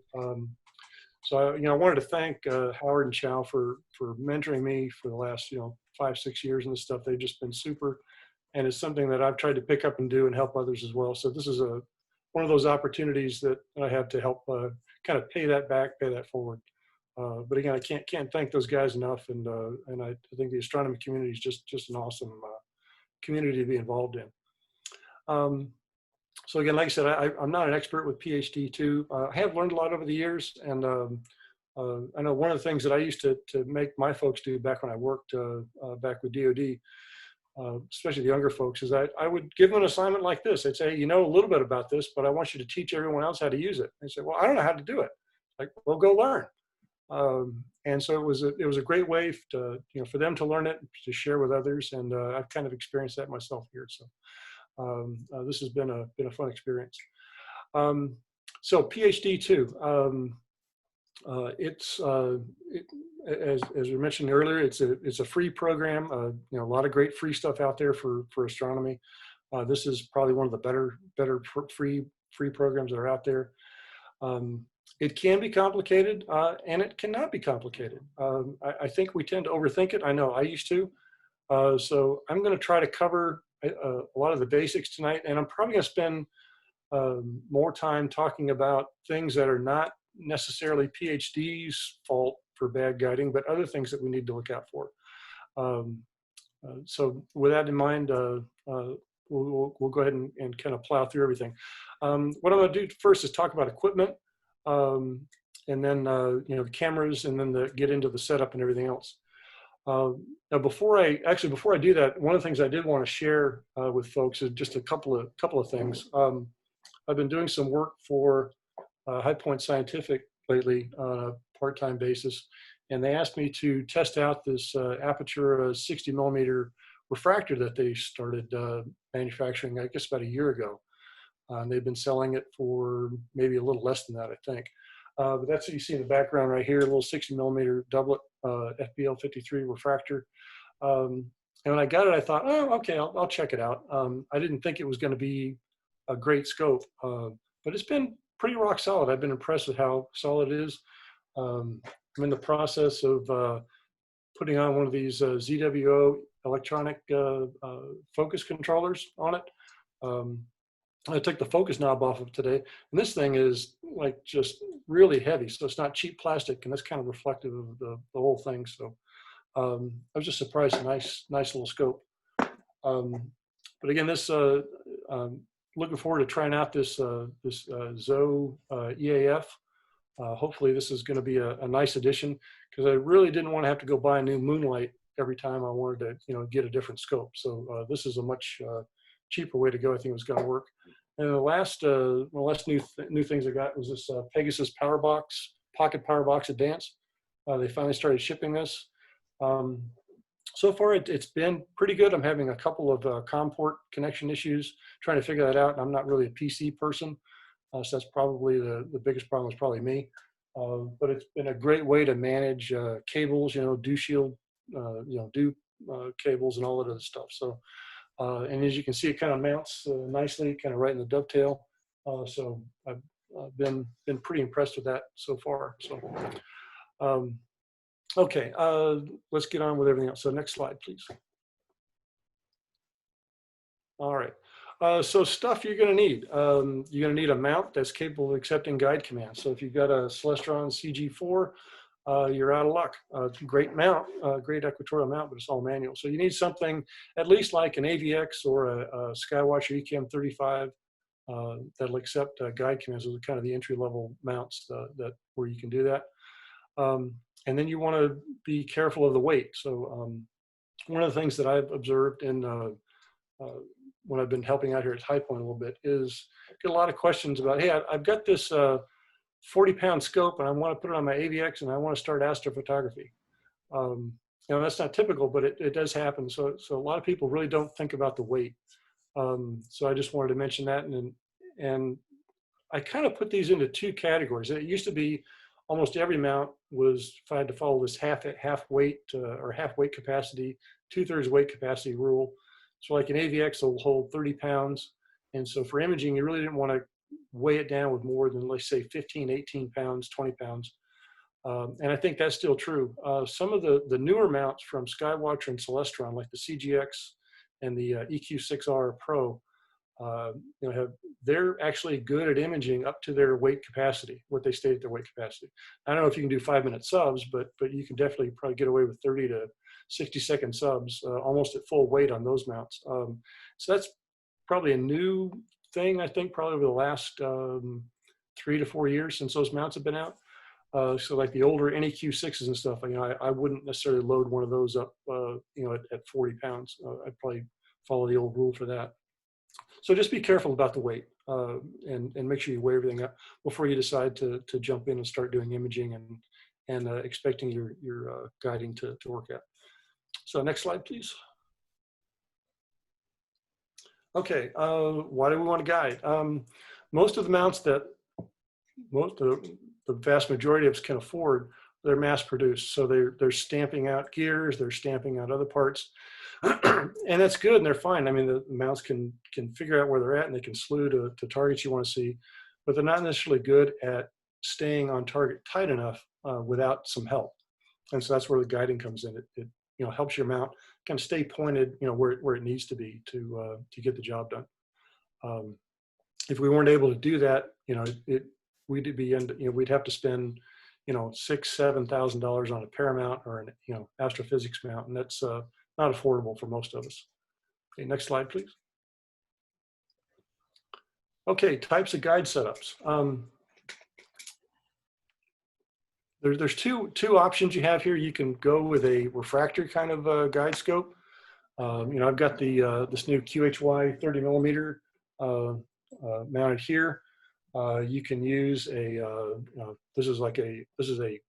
So I wanted to thank Howard and Chow for mentoring me for the last 5-6 years and this stuff. They've just been super, and it's something that I've tried to pick up and do and help others as well. So this is one of those opportunities that I have to help kind of pay that back, pay that forward. But again, I can't thank those guys enough, and I think the astronomy community is just an awesome community to be involved in. So again, like I said, I'm not an expert with PhD too. I have learned a lot over the years, and I know one of the things that I used to make my folks do back when I worked back with DoD, especially the younger folks, is I would give them an assignment like this. I'd say, you know a little bit about this, but I want you to teach everyone else how to use it. They say, well, I don't know how to do it. Like, well, go learn. And so it was a great way to, for them to learn it, to share with others, and I've kind of experienced that myself here. So this has been a fun experience. So PhD too. As we mentioned earlier, it's a free program. A lot of great free stuff out there for astronomy. This is probably one of the better free programs that are out there. It can be complicated, and it cannot be complicated. I think we tend to overthink it. I know I used to. So I'm going to try to cover a lot of the basics tonight, and I'm probably going to spend more time talking about things that are not necessarily PhD's fault for bad guiding, but other things that we need to look out for. So with that in mind, we'll go ahead and kind of plow through everything. What I'm going to do first is talk about equipment, and then the cameras, and then get into the setup and everything else. Now, before I do that, one of the things I did want to share with folks is just a couple of things. I've been doing some work for High Point Scientific lately on a part-time basis, and they asked me to test out this aperture 60 millimeter refractor that they started manufacturing, I guess, about a year ago. And they've been selling it for maybe a little less than that, I think. But that's what you see in the background right here, a little 60 millimeter doublet FBL 53 refractor. And when I got it, I thought, oh, okay, I'll check it out. I didn't think it was going to be a great scope, but it's been pretty rock solid. I've been impressed with how solid it is. I'm in the process of putting on one of these ZWO electronic focus controllers on it. I took the focus knob off of today, and this thing is like just really heavy. So it's not cheap plastic, and that's kind of reflective of the whole thing. So I was just surprised. Nice little scope. But again, this looking forward to trying out this ZO EAF. Hopefully this is going to be a nice addition, because I really didn't want to have to go buy a new Moonlight every time I wanted to get a different scope. So this is a much cheaper way to go. I think it was going to work. And the last new things I got was this Pegasus Pocket Power Box Advance. They finally started shipping this. So far it's been pretty good. I'm having a couple of COM port connection issues, trying to figure that out. And I'm not really a PC person, so that's probably the biggest problem is probably me. But it's been a great way to manage cables, dew shield, dew cables and all that other stuff. So. And as you can see, it kind of mounts nicely, kind of right in the dovetail. So I've been pretty impressed with that so far. So, okay, let's get on with everything else. So next slide, please. All right. So stuff you're going to need. You're going to need a mount that's capable of accepting guide commands. So if you've got a Celestron CG4, you're out of luck. Great mount, great equatorial mount, but it's all manual. So you need something at least like an AVX or a Skywatcher ECM35 that'll accept guide commands. Those are kind of the entry-level mounts where you can do that. And then you want to be careful of the weight. So one of the things that I've observed when I've been helping out here at High Point a little bit is get a lot of questions about, hey, I've got this 40-pound scope and I want to put it on my AVX and I want to start astrophotography. That's not typical, but it does happen. So a lot of people really don't think about the weight. So I just wanted to mention that. And I kind of put these into two categories. It used to be almost every mount was, if I had to follow this half weight or half weight capacity, 2/3 weight capacity rule. So like an AVX will hold 30 pounds. And so for imaging, you really didn't want to weigh it down with more than, let's say, 15, 18 pounds, 20 pounds. And I think that's still true. Some of the newer mounts from Skywatcher and Celestron, like the CGX and the EQ6R Pro, they're actually good at imaging up to their weight capacity, what they state their weight capacity. I don't know if you can do 5-minute subs, but you can definitely probably get away with 30 to 60-second subs, almost at full weight on those mounts. So that's probably a new thing, I think, probably over the last 3 to 4 years since those mounts have been out. So like the older NEQ6s and stuff, I wouldn't necessarily load one of those up, at 40 pounds. I'd probably follow the old rule for that. So just be careful about the weight and make sure you weigh everything up before you decide to jump in and start doing imaging and expecting your guiding to work out. So next slide, please. Okay, why do we want to guide? Most of the mounts that the vast majority of us can afford, they're mass produced. So they're stamping out gears, they're stamping out other parts. And that's good and they're fine. I mean, the mounts can figure out where they're at and they can slew to targets you want to see, but they're not necessarily good at staying on target tight enough without some help. And so that's where the guiding comes in. It helps your mount kind of stay pointed, where it needs to be to get the job done. If we weren't able to do that, we'd have to spend $6,000–7,000 on a paramount or an astrophysics mount, and that's not affordable for most of us. Okay, next slide, please. Okay, types of guide setups. There's two options you have here. You can go with a refractor kind of guide scope. I've got this new QHY 30 millimeter mounted here. You can use this is a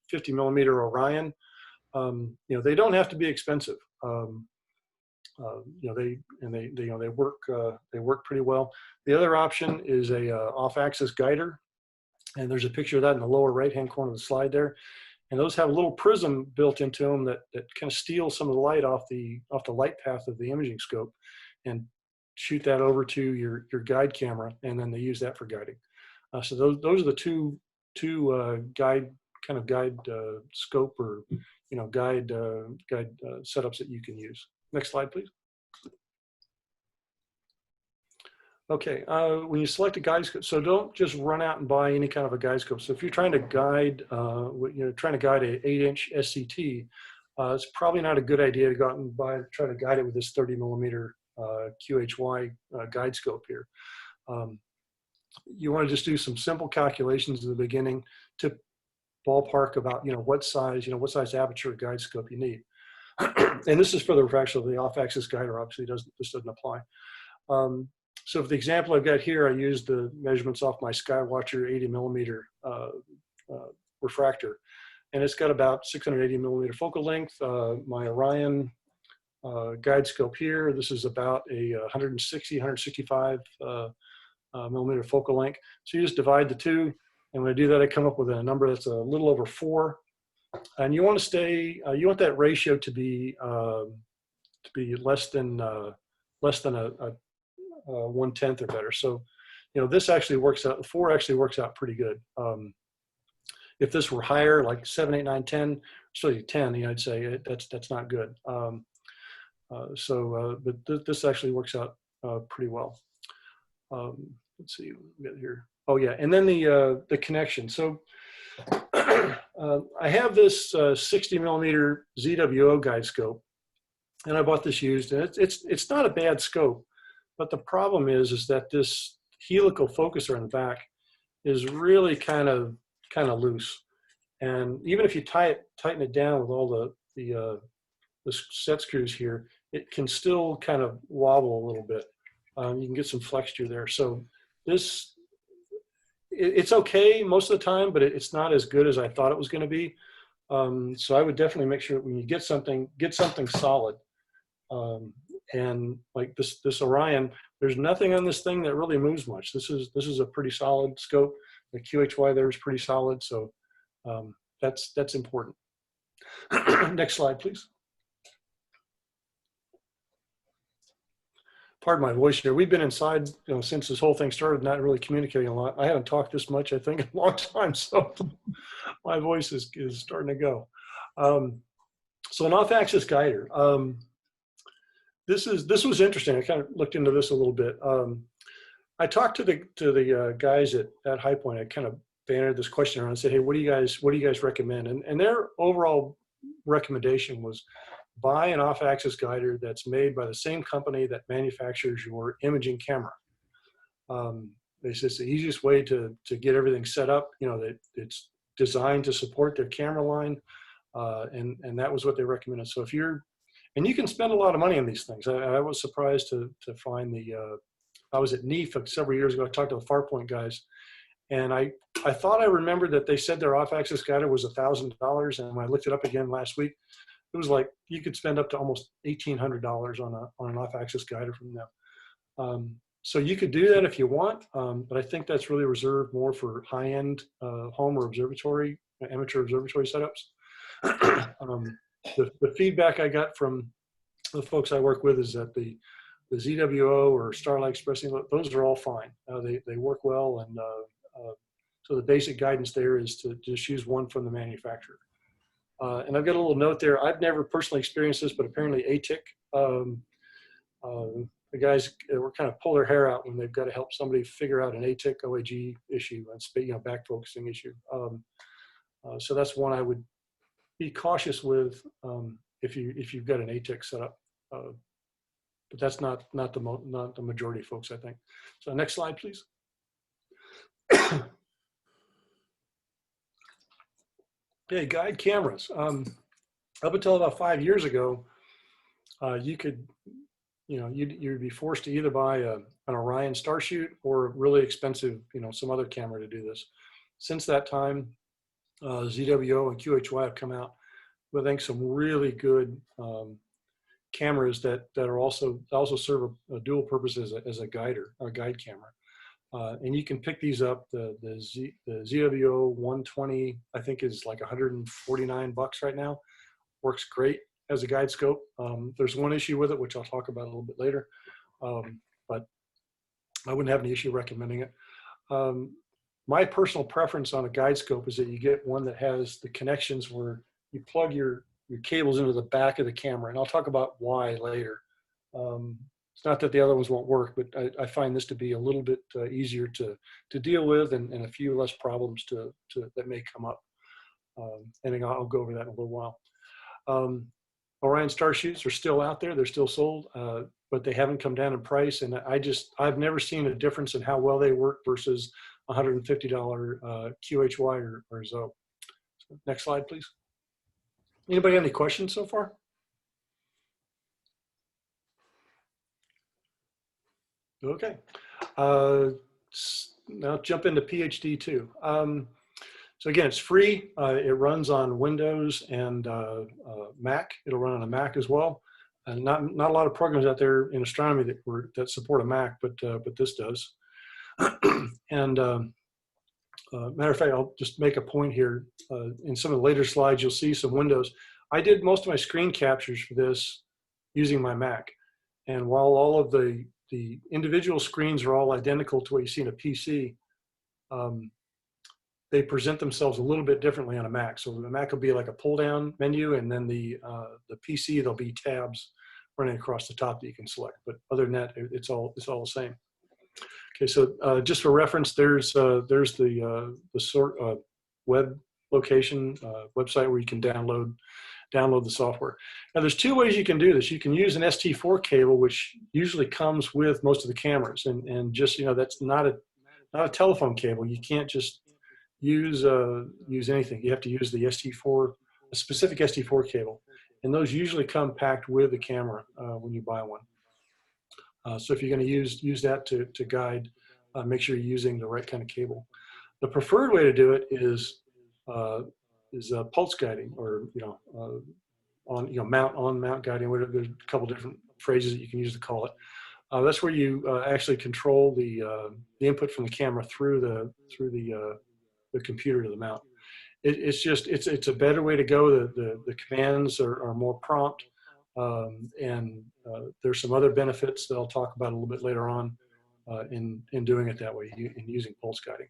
50 millimeter Orion. They don't have to be expensive. They work pretty well. The other option is a off-axis guider, and there's a picture of that in the lower right-hand corner of the slide there. And those have a little prism built into them that kind of steals some of the light off the light path of the imaging scope, and shoot that over to your guide camera, and then they use that for guiding. So those are the two guide scope or guide setups that you can use. Next slide, please. Okay, when you select a guide scope, so don't just run out and buy any kind of a guide scope. So if you're trying to guide, trying to guide an 8-inch SCT, it's probably not a good idea to go out and try to guide it with this 30 millimeter QHY guide scope here. You want to just do some simple calculations in the beginning to ballpark about what size aperture guide scope you need. And this is for the refraction of the off-axis guider. Obviously, this doesn't apply. So for the example I've got here, I used the measurements off my Skywatcher 80 millimeter refractor, and it's got about 680 millimeter focal length. My Orion guide scope here, this is about a 165 millimeter focal length. So you just divide the two, and when I do that, I come up with a number that's a little over 4. And you want to stay, you want that ratio to be less than a 1/10 or better. So, this actually works out. 4 actually works out pretty good. If this were higher, like 7, 8, 9, 10, so 10, I'd say that's not good. But this actually works out pretty well. Let's see what we got here. Oh yeah, and then the connection. So I have this 60 millimeter ZWO guide scope, and I bought this used, and it's not a bad scope, but the problem is that this helical focuser in the back is really kind of loose, and even if you tighten it down with all the set screws here, it can still kind of wobble a little bit. You can get some flexure there. So it's okay most of the time, but it's not as good as I thought it was going to be. So I would definitely make sure that when you get something solid. And like this Orion, there's nothing on this thing that really moves much. This is a pretty solid scope. The QHY there is pretty solid. So that's important. Next slide, please. pardon my voice here. We've been inside, since this whole thing started, not really communicating a lot. I haven't talked this much, I think, in a long time. So my voice is starting to go. So an off-axis guider. This was interesting. I kind of looked into this a little bit. I talked to the guys at High Point. I kind of bannered this question around and said, hey, what do you guys recommend? And their overall recommendation was buy an off-axis guider that's made by the same company that manufactures your imaging camera. It's just the easiest way to get everything set up. That it's designed to support their camera line, and that was what they recommended. So if you're, and you can spend a lot of money on these things. I was surprised to find I was at NEAF several years ago. I talked to the Farpoint guys, and I thought I remembered that they said their off-axis guider was $1,000, and when I looked it up again last week, it was like you could spend up to almost $1,800 on an off-axis guider from them. So you could do that if you want, but I think that's really reserved more for high-end home or observatory, amateur observatory setups. The feedback I got from the folks I work with is that the ZWO or Starlight Express, those are all fine. They work well, and so the basic guidance there is to just use one from the manufacturer. And I've got a little note there. I've never personally experienced this, but apparently ATIC, the guys were kind of pull their hair out when they've got to help somebody figure out an ATIC OAG issue, and back focusing issue. So that's one I would be cautious with if you've got an ATIC set up. But that's not the majority of folks, I think. So next slide, please. Okay, guide cameras. Up until about 5 years ago, you could, you'd be forced to either buy an Orion Starshoot or a really expensive, some other camera to do this. Since that time, ZWO and QHY have come out with, I think, some really good cameras that are also serve a dual purpose as a guide camera. And you can pick these up. The ZWO 120, I think, is like $149 right now. Works great as a guide scope. There's one issue with it, which I'll talk about a little bit later, but I wouldn't have any issue recommending it. My personal preference on a guide scope is that you get one that has the connections where you plug your cables into the back of the camera, and I'll talk about why later. It's not that the other ones won't work, but I find this to be a little bit easier to deal with, and a few less problems that may come up. And I'll go over that in a little while. Orion Starshoots are still out there; they're still sold, but they haven't come down in price. And I've never seen a difference in how well they work versus $150 QHY or ZO. So next slide, please. Anybody have any questions so far? Okay. Now jump into PhD 2. So again, it's free. It runs on Windows and Mac. It'll run on a Mac as well. And not a lot of programs out there in astronomy that support a Mac, but this does. And matter of fact, I'll just make a point here. In some of the later slides, you'll see some windows. I did most of my screen captures for this using my Mac. And while all of the individual screens are all identical to what you see in a PC, they present themselves a little bit differently on a Mac. So the Mac will be like a pull-down menu, and then the PC, there'll be tabs running across the top that you can select. But other than that, it's all the same. Okay, so just for reference, there's the web location website where you can download the software. Now there's two ways you can do this. You can use an ST4 cable, which usually comes with most of the cameras, and just that's not a telephone cable. You can't just use anything. You have to use the ST4, a specific ST4 cable, and those usually come packed with the camera when you buy one. So if you're going to use that to guide, make sure you're using the right kind of cable. The preferred way to do it is pulse guiding, or mount guiding. Whatever. There's a couple different phrases that you can use to call it. That's where you actually control the input from the camera through the computer to the mount. It's a better way to go. The commands are more prompt. There's some other benefits that I'll talk about a little bit later on in doing it that way, in using pulse guiding.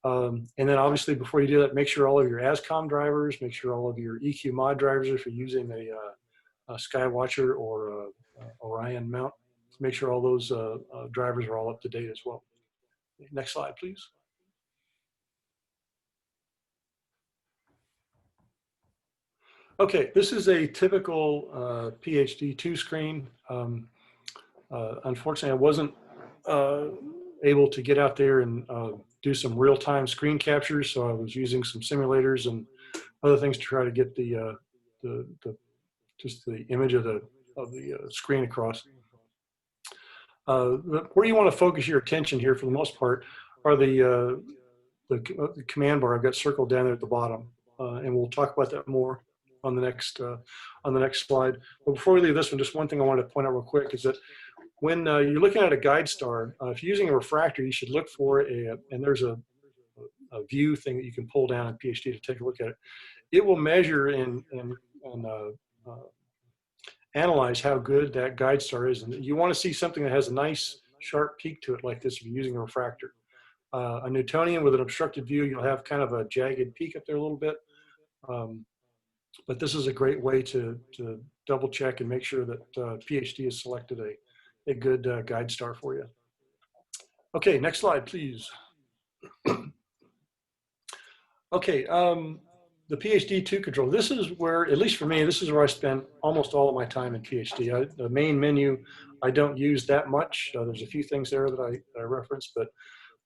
And then obviously before you do that, make sure all of your ASCOM drivers, make sure all of your EQ mod drivers, if you're using a Skywatcher or a Orion mount, make sure all those drivers are all up to date as well. Next slide, please. Okay, this is a typical PhD2 screen. Unfortunately, I wasn't able to get out there and do some real-time screen captures, so I was using some simulators and other things to try to get just the image of the screen across. Where you want to focus your attention here, for the most part, are the command bar I've got circled down there at the bottom, and we'll talk about that more on the next slide. But before we leave this one, just one thing I wanted to point out real quick is that when you're looking at a guide star, if you're using a refractor, you should look for and there's a view thing that you can pull down in PhD to take a look at it. It will measure and analyze how good that guide star is. And you want to see something that has a nice sharp peak to it like this if you're using a refractor. A Newtonian with an obstructed view, you'll have kind of a jagged peak up there a little bit. But this is a great way to double check and make sure that PhD has selected a good guide star for you. Okay, next slide, please. Okay, the PhD2 control. This is where, at least for me, this is where I spend almost all of my time in PhD. The main menu, I don't use that much. There's a few things there that I reference, but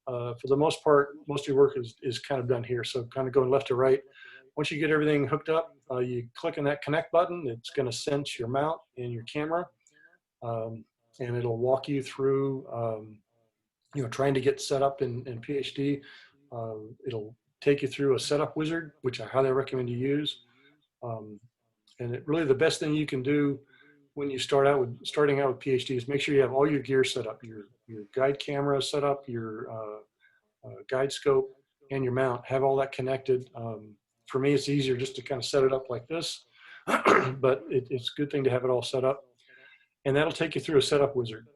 for the most part, most of your work is kind of done here. So kind of going left to right. Once you get everything hooked up, you click on that connect button. It's going to sense your mount and your camera, and it'll walk you through, trying to get set up in PhD. It'll take you through a setup wizard, which I highly recommend you use. And really the best thing you can do when you starting out with PhD is make sure you have all your gear set up, your guide camera set up, your guide scope, and your mount. Have all that connected. For me, it's easier just to kind of set it up like this, but it's a good thing to have it all set up. And that'll take you through a setup wizard.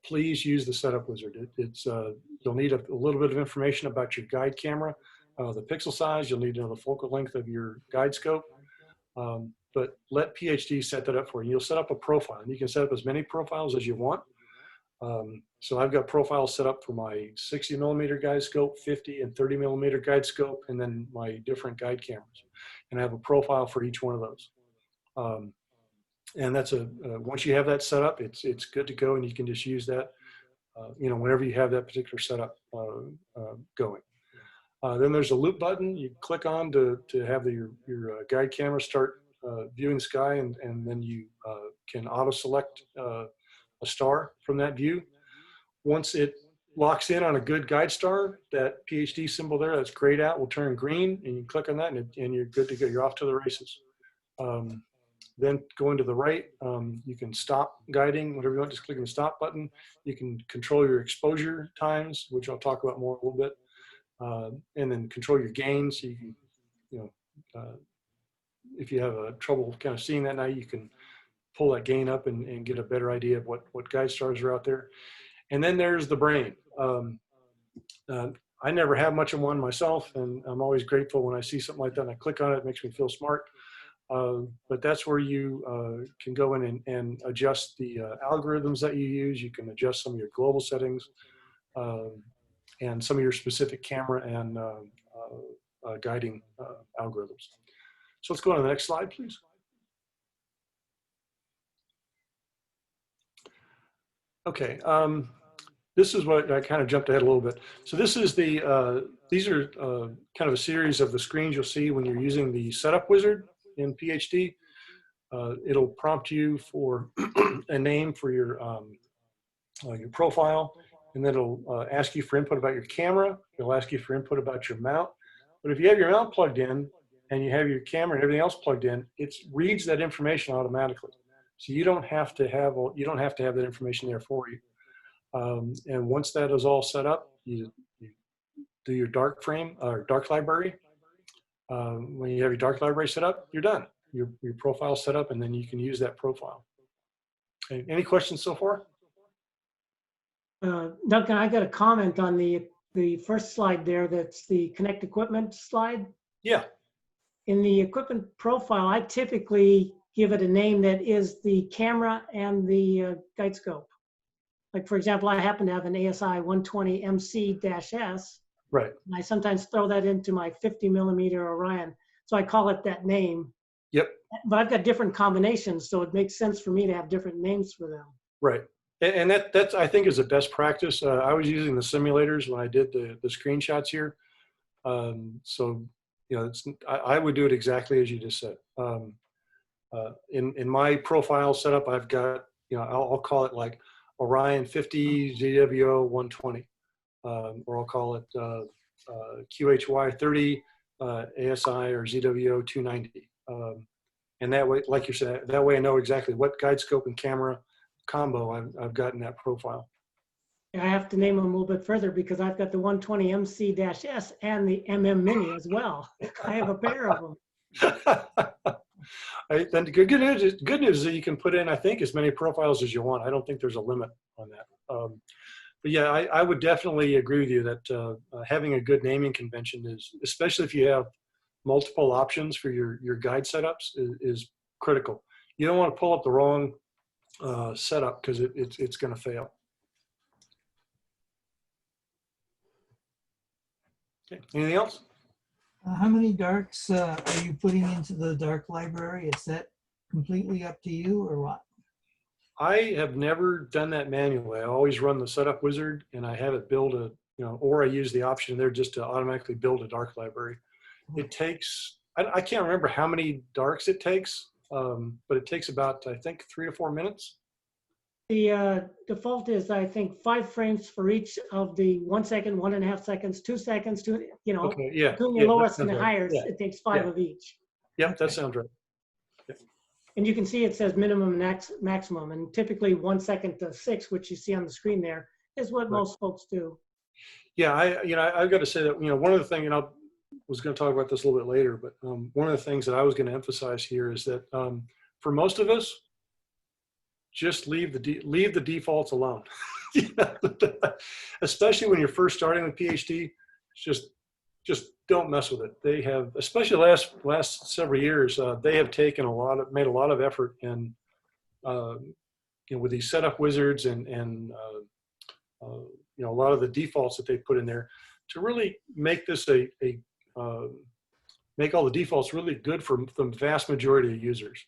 Please use the setup wizard. You'll need a little bit of information about your guide camera, the pixel size. You'll need to know the focal length of your guide scope. But let PhD set that up for you. You'll set up a profile, and you can set up as many profiles as you want. So I've got profiles set up for my 60 millimeter guide scope, 50 and 30 millimeter guide scope, and then my different guide cameras. And I have a profile for each one of those. And that's once you have that set up, it's good to go, and you can just use that, whenever you have that particular setup going. Then there's a loop button you click on to have your guide camera start viewing the sky, and then you can auto select a star from that view. Once it locks in on a good guide star, that PhD symbol there that's grayed out will turn green, and you click on that, and you're good to go. You're off to the races. Then going to the right, you can stop guiding, whatever you want, just clicking the stop button. You can control your exposure times, which I'll talk about more in a little bit, and then control your gain. So you can, if you have trouble kind of seeing that now, you can pull that gain up and get a better idea of what guide stars are out there. And then there's the brain. I never have much of one myself, and I'm always grateful when I see something like that and I click on it. It makes me feel smart. But that's where you can go in and adjust the algorithms that you use. You can adjust some of your global settings and some of your specific camera and guiding algorithms. So let's go on to the next slide, please. Okay, this is what I kind of jumped ahead a little bit. So this is these are kind of a series of the screens you'll see when you're using the setup wizard in PhD. It'll prompt you for a name for your profile, and then it'll ask you for input about your camera. It'll ask you for input about your mount. But if you have your mount plugged in and you have your camera and everything else plugged in, it reads that information automatically. So you don't have to have that information there for you. And once that is all set up, you do your dark frame or dark library. When you have your dark library set up, you're done. your profile set up, and then you can use that profile. Okay. Any questions so far? Duncan, I got a comment on the first slide there. That's the connect equipment slide. Yeah. In the equipment profile, I typically give it a name that is the camera and the guide scope. Like, for example, I happen to have an ASI 120 MC-S. Right. And I sometimes throw that into my 50 millimeter Orion. So I call it that name. Yep. But I've got different combinations, so it makes sense for me to have different names for them. Right. And that's, I think, is a best practice. I was using the simulators when I did the screenshots here. So, you know, I would do it exactly as you just said. In my profile setup, I've got, you know, I'll call it like Orion 50 ZWO 120, or I'll call it QHY 30 ASI or ZWO 290. And that way, like you said, that way I know exactly what guide scope and camera combo I've got in that profile. I have to name them a little bit further because I've got the 120 MC-S and the MM Mini as well. I have a pair of them. Then the good news is that you can put in, I think, as many profiles as you want. I don't think there's a limit on that. But yeah, I would definitely agree with you that having a good naming convention is, especially if you have multiple options for your guide setups, is critical. You don't want to pull up the wrong setup because it's going to fail. Okay. Anything else? How many darks are you putting into the dark library? Is that completely up to you or what? I have never done that manually. I always run the setup wizard and I have it build a, you know, or I use the option there just to automatically build a dark library. It takes, I can't remember how many darks it takes, but it takes about, I think, 3 to 4 minutes. The default is, I think, 5 frames for each of the 1 second, 1.5 seconds, 2 seconds, you know, Okay, yeah, between the yeah, lowest and the right. highest, Yeah. it takes 5 Yeah. of each. Yep, that sounds right. Yep. And you can see it says minimum and maximum, and typically 1 second to 6, which you see on the screen there, is what most folks do. Yeah, I've got to say that, you know, one of the things, and I was going to talk about this a little bit later, but one of the things that I was going to emphasize here is that for most of us, just leave the defaults alone. Especially when you're first starting with PhD, just don't mess with it. They have, especially last several years, they have taken made a lot of effort in, you know, with these setup wizards and you know, a lot of the defaults that they put in there to really make this make all the defaults really good for the vast majority of users.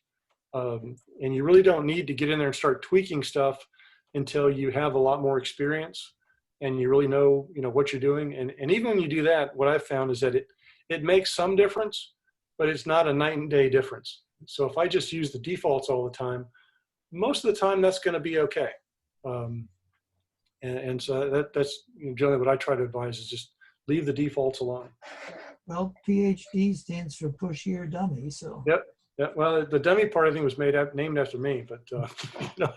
And you really don't need to get in there and start tweaking stuff until you have a lot more experience and you really know, you know, what you're doing. And even when you do that, what I've found is that it makes some difference, but it's not a night and day difference. So if I just use the defaults all the time, most of the time that's going to be okay. And so that's generally what I try to advise, is just leave the defaults alone. Well, PhD stands for push your dummy, so. Yep. Yeah, well, the dummy part I think was named after me, but you know,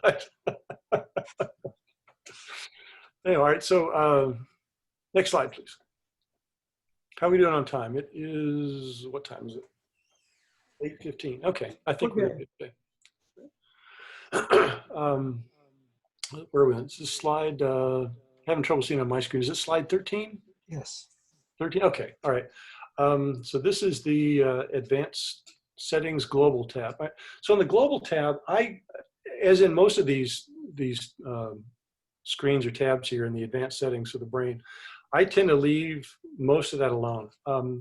anyway, all right. So next slide, please. How are we doing on time? It is, what time is it? 8:15. Okay, I think we're good today. Where are we on? Is this slide? Having trouble seeing on my screen. Is it slide 13? Yes. 13. Okay. All right. So this is the advanced settings global tab. So in the global tab, as in most of these screens or tabs here in the advanced settings for the brain, I tend to leave most of that alone.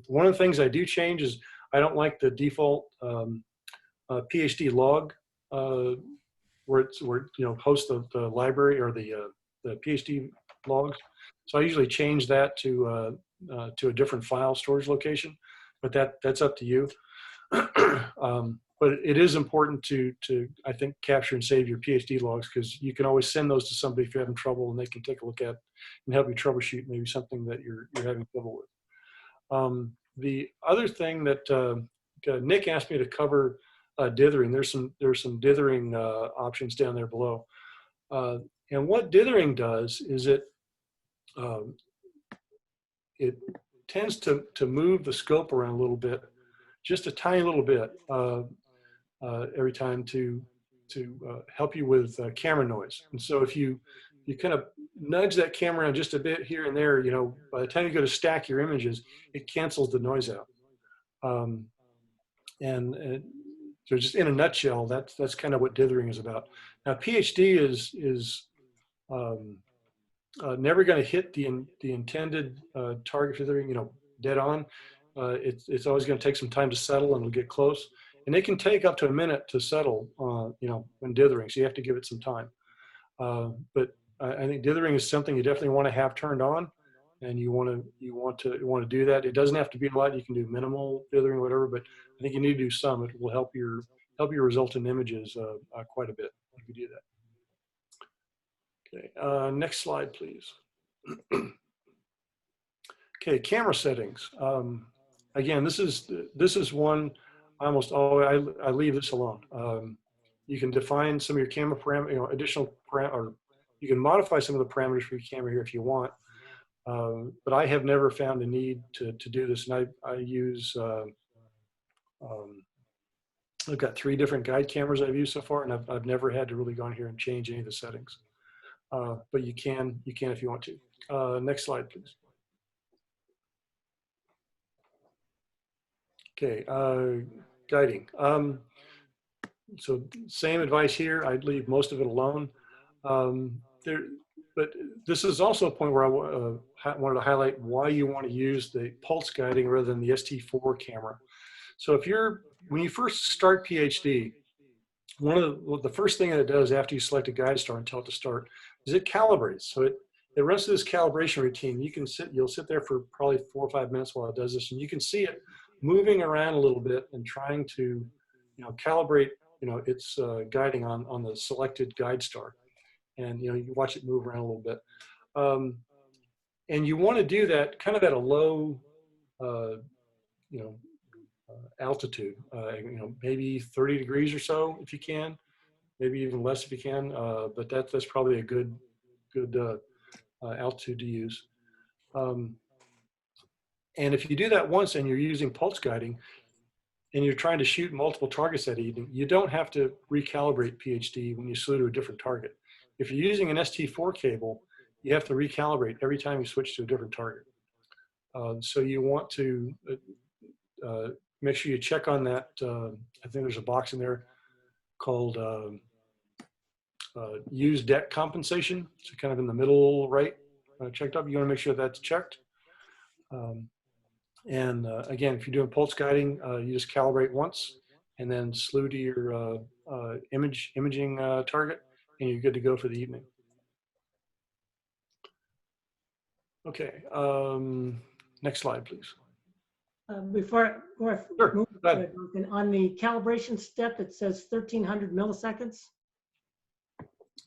One of the things I do change is I don't like the default PhD log where you know, hosts the library or the PhD logs. So I usually change that to a different file storage location, but that's up to you. But it is important to I think capture and save your PhD logs, because you can always send those to somebody if you're having trouble, and they can take a look at and help you troubleshoot maybe something that you're having trouble with. The other thing that Nick asked me to cover, dithering. There's some dithering options down there below, and what dithering does is it tends to move the scope around a little bit, just a tiny little bit. every time to help you with camera noise. And so if you kind of nudge that camera around just a bit here and there, you know, by the time you go to stack your images, it cancels the noise out. So just in a nutshell, that's kind of what dithering is about. Now, PhD is never going to hit the intended target for dithering, you know, dead on. It's always going to take some time to settle, and it'll get close. And it can take up to a minute to settle, you know, when dithering. So you have to give it some time. But I think dithering is something you definitely want to have turned on, and you want to do that. It doesn't have to be a lot. You can do minimal dithering or whatever, but I think you need to do some. It will help your resultant images quite a bit if you do that. Okay, next slide, please. Okay, camera settings. Again, this is one almost always I leave this alone. You can define some of your camera parameters, you know, additional or you can modify some of the parameters for your camera here if you want. But I have never found a need to do this, and I use I've got 3 different guide cameras I've used so far, and I've never had to really go in here and change any of the settings. But you can if you want to. Next slide, please. Okay, guiding. So same advice here. I'd leave most of it alone. But this is also a point where I wanted to highlight why you want to use the pulse guiding rather than the ST4 camera. So when you first start PhD, the first thing that it does after you select a guide star and tell it to start is it calibrates. So it runs through this calibration routine. You'll sit there for probably 4 or 5 minutes while it does this, and you can see it moving around a little bit and trying to, you know, calibrate, you know, its guiding on the selected guide star. And, you know, you watch it move around a little bit. And you want to do that kind of at a low, you know, altitude, you know, maybe 30 degrees or so if you can, maybe even less if you can. But that's probably a good altitude to use. And if you do that once and you're using pulse guiding and you're trying to shoot multiple targets that evening, you don't have to recalibrate PhD when you slew to a different target. If you're using an ST4 cable, you have to recalibrate every time you switch to a different target. So you want to make sure you check on that. I think there's a box in there called use deck compensation. So kind of in the middle right, checked up. You want to make sure that's checked. Again, if you're doing pulse guiding, you just calibrate once and then slew to your imaging target, and you're good to go for the evening. Okay, next slide, please. Before I Sure, move go ahead. on the calibration step, it says 1300 milliseconds.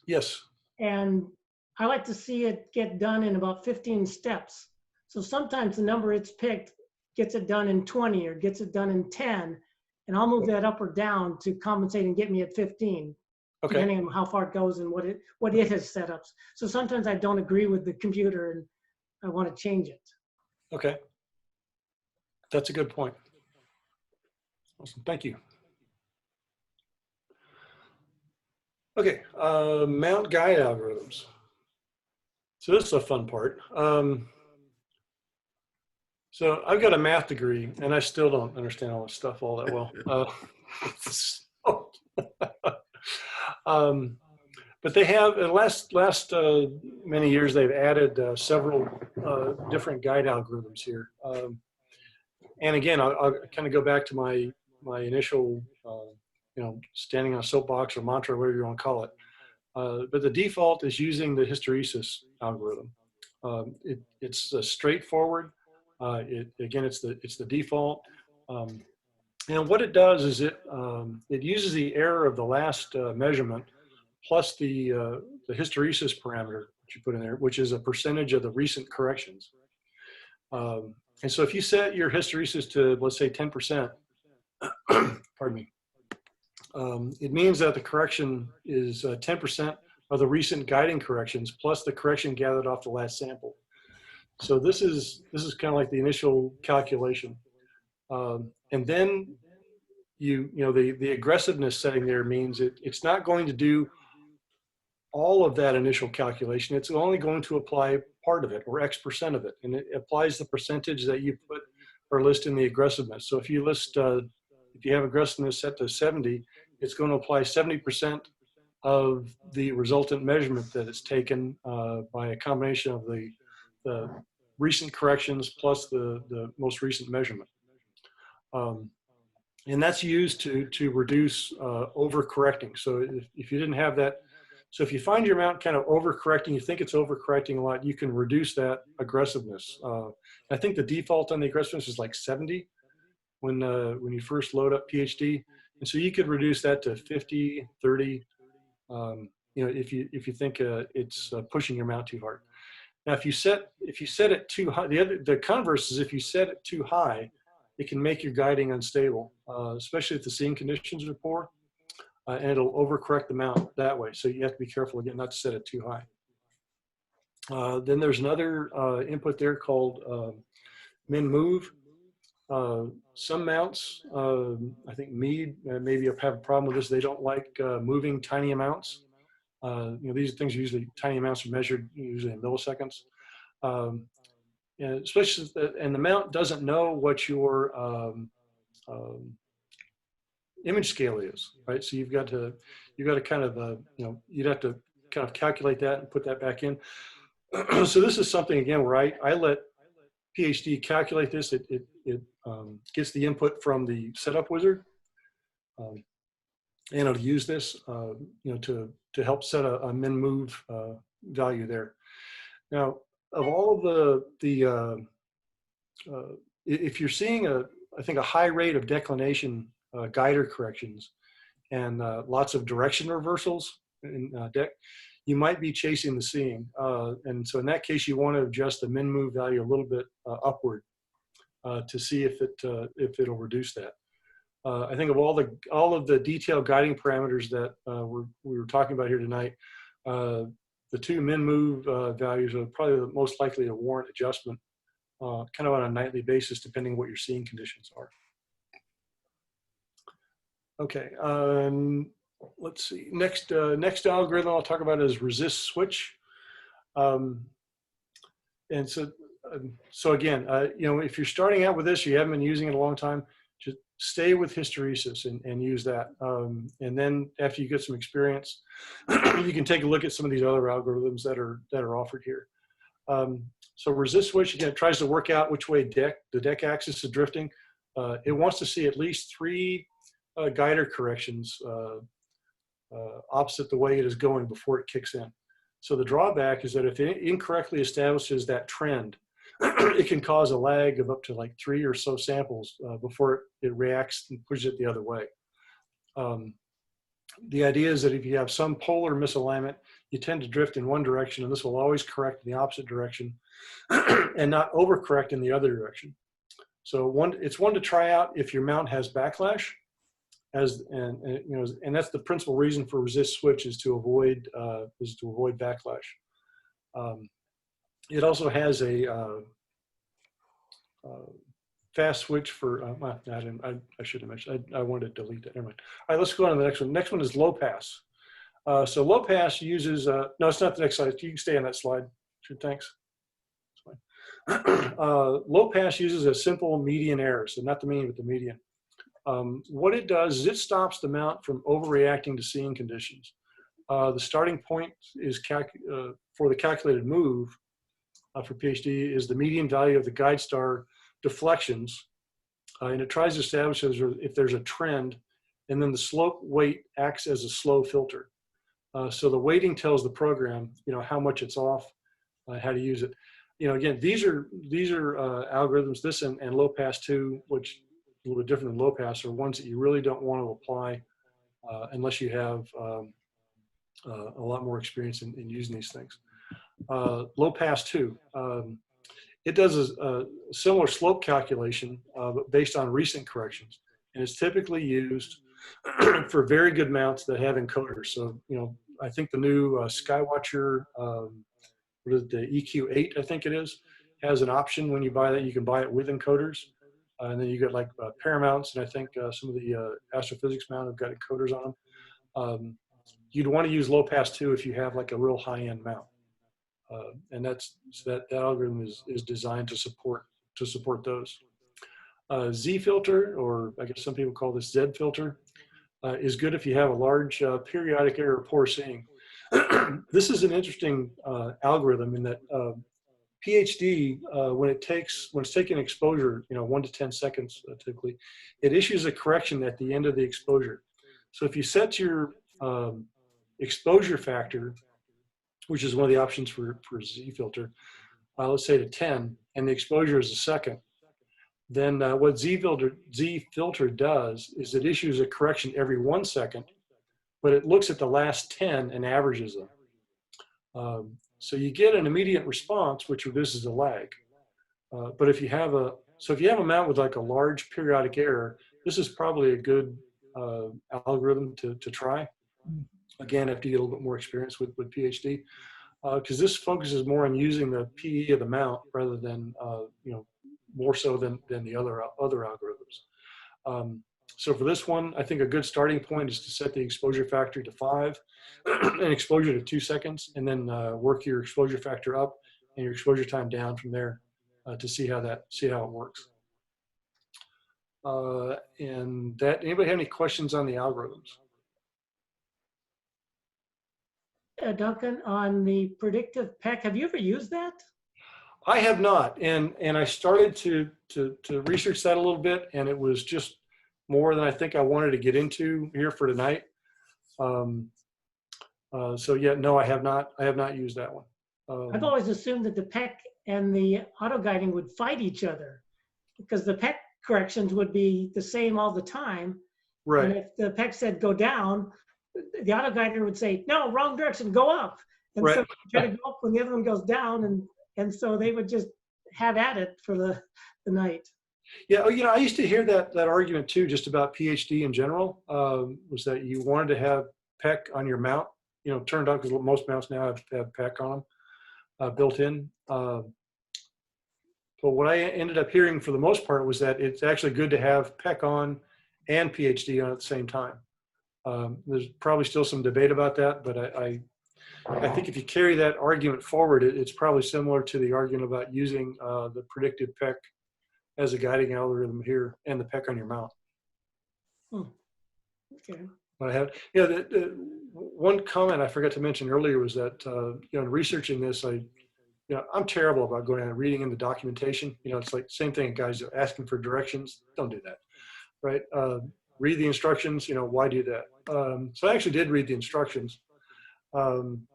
Yes. And I like to see it get done in about 15 steps. So sometimes the number it's picked gets it done in 20 or gets it done in 10, and I'll move that up or down to compensate and get me at 15, okay, depending on how far it goes and what it has set up. So sometimes I don't agree with the computer and I want to change it. Okay. That's a good point. Awesome, thank you. Okay, mount guide algorithms. So this is a fun part. So I've got a math degree and I still don't understand all this stuff all that well. But they have, in the last many years, they've added several different guide algorithms here. And again, I'll kind of go back to my initial, you know, standing on a soapbox or mantra, whatever you want to call it. But the default is using the hysteresis algorithm. It's straightforward. Again, it's the default. And what it does is it uses the error of the last measurement plus the hysteresis parameter that you put in there, which is a percentage of the recent corrections. And so if you set your hysteresis to, let's say, 10%, pardon me, it means that the correction is 10% of the recent guiding corrections plus the correction gathered off the last sample. So this is kind of like the initial calculation. And then the aggressiveness setting there means it's not going to do all of that initial calculation. It's only going to apply part of it, or X% of it. And it applies the percentage that you put or list in the aggressiveness. So if you list, if you have aggressiveness set to 70, it's going to apply 70% of the resultant measurement that is taken by a combination of the recent corrections plus the most recent measurement. And that's used to reduce overcorrecting. So if you didn't have that, so if you find your mount kind of overcorrecting, you think it's overcorrecting a lot, you can reduce that aggressiveness. I think the default on the aggressiveness is like 70 when you first load up PhD. And so you could reduce that to 50, 30, if you think it's pushing your mount too hard. Now, if you set it too high, the converse is if you set it too high, it can make your guiding unstable, especially if the seeing conditions are poor, and it'll overcorrect the mount that way. So you have to be careful again not to set it too high. Then there's another input there called min move. Some mounts, I think Mead maybe have a problem with this. They don't like moving tiny amounts. These things are usually tiny amounts are measured usually in milliseconds. And especially, and the mount doesn't know what your image scale is, right? So you've got to kind of, you'd have to kind of calculate that and put that back in. So this is something, again, where I let PhD calculate this. It gets the input from the setup wizard, and it'll use this, to help set a min move value there. Now, of all of if you're seeing I think a high rate of declination guider corrections and lots of direction reversals in deck, you might be chasing the seeing. And so in that case, you want to adjust the min move value a little bit upward to see if it'll reduce that. I think of all of the detailed guiding parameters that we were talking about here tonight, the two min move values are probably the most likely to warrant adjustment, kind of on a nightly basis, depending on what your seeing conditions are. Okay, let's see. Next algorithm I'll talk about is resist switch. And so again, if you're starting out with this, you haven't been using it a long time, just stay with hysteresis and use that. And then after you get some experience, you can take a look at some of these other algorithms that are offered here. So resist switch, again, tries to work out which way the deck axis is drifting. It wants to see at least 3 guider corrections opposite the way it is going before it kicks in. So the drawback is that if it incorrectly establishes that trend, it can cause a lag of up to like 3 or so samples before it reacts and pushes it the other way. The idea is that if you have some polar misalignment, you tend to drift in one direction, and this will always correct in the opposite direction and not overcorrect in the other direction. So it's one to try out if your mount has backlash, and that's the principal reason for resist switch is to avoid backlash. It also has a fast switch for, I should have mentioned, I wanted to delete that, never mind. All right, let's go on to the next one. Next one is low pass. So low pass uses, no, it's not the next slide. You can stay on that slide. Sure, thanks. Low pass uses a simple median error, so not the mean, but the median. What it does is it stops the mount from overreacting to seeing conditions. The starting point is for the calculated move for PhD is the median value of the guide star deflections, and it tries to establish if there's a trend, and then the slope weight acts as a slow filter. So the weighting tells the program, how much it's off, how to use it. Again, these are algorithms. This and low pass 2, which is a little bit different than low pass, are ones that you really don't want to apply unless you have a lot more experience in using these things. Low pass 2. It does a similar slope calculation but based on recent corrections, and it's typically used for very good mounts that have encoders. So, I think the new Skywatcher, what is it, the EQ8, I think it is, has an option when you buy that. You can buy it with encoders. And then you get like Paramounts, and I think some of the astrophysics mount have got encoders on them. You'd want to use low pass 2 if you have like a real high-end mount. And that algorithm is designed to support those. Z filter, or I guess some people call this Z filter, is good if you have a large periodic error poor seeing. This is an interesting algorithm in that PhD, when it's taking exposure, 1 to 10 seconds typically, it issues a correction at the end of the exposure. So if you set your exposure factor, which is one of the options for Z filter, let's say to 10, and the exposure is a second, then what Z filter does is it issues a correction every 1 second, but it looks at the last 10 and averages them. So you get an immediate response, which reduces the lag. But if you have a mount with like a large periodic error, this is probably a good algorithm to try. Again, after you get a little bit more experience with PhD, because this focuses more on using the PE of the mount rather than more so than the other algorithms. So for this one, I think a good starting point is to set the exposure factor to 5 and exposure to 2 seconds, and then work your exposure factor up and your exposure time down from there to see how it works. And anybody have any questions on the algorithms? Duncan, on the predictive PEC, have you ever used that? I have not, and I started to research that a little bit, and it was just more than I think I wanted to get into here for tonight. So yeah, no, I have not used that one. I've always assumed that the PEC and the auto guiding would fight each other, because the PEC corrections would be the same all the time. Right. And if the PEC said go down, the auto guider would say, no, wrong direction, go up. And so you try to go up when the other one goes down, and so they would just have at it for the night. Yeah, I used to hear that argument too, just about PhD in general, was that you wanted to have PEC on your mount, turned on, because most mounts now have PEC on them built in. But what I ended up hearing for the most part was that it's actually good to have PEC on and PhD on at the same time. There's probably still some debate about that, but I think if you carry that argument forward, it's probably similar to the argument about using the predictive PEC as a guiding algorithm here and the PEC on your mount. Okay. But I have, the one comment I forgot to mention earlier was that, in researching this, I'm terrible about going out and reading in the documentation. It's like same thing, guys asking for directions. Don't do that, right? Read the instructions. Why do that? So I actually did read the instructions, and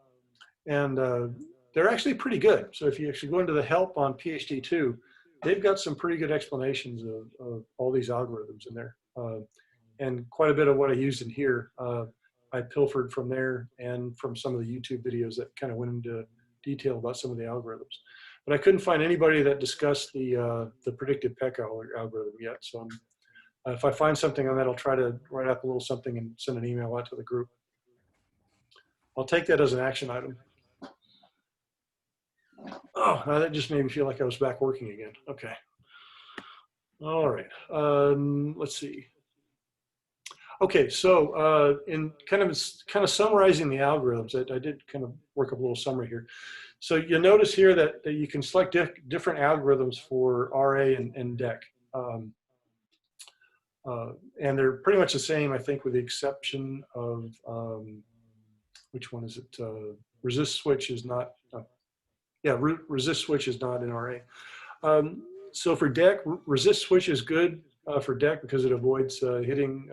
they're actually pretty good. So if you actually go into the help on PhD 2, they've got some pretty good explanations of all these algorithms in there, and quite a bit of what I used in here, I pilfered from there and from some of the YouTube videos that kind of went into detail about some of the algorithms. But I couldn't find anybody that discussed the predictive PEC algorithm yet. So if I find something on that, I'll try to write up a little something and send an email out to the group. I'll take that as an action item. Oh, that just made me feel like I was back working again. Okay. All right. Let's see. Okay, so in kind of summarizing the algorithms, I did kind of work up a little summary here. So you'll notice here that you can select different algorithms for RA and DEC. And they're pretty much the same, I think, with the exception of, which one is it? Resist switch is not, resist switch is not in RA. So for DEC, resist switch is good for DEC because it avoids hitting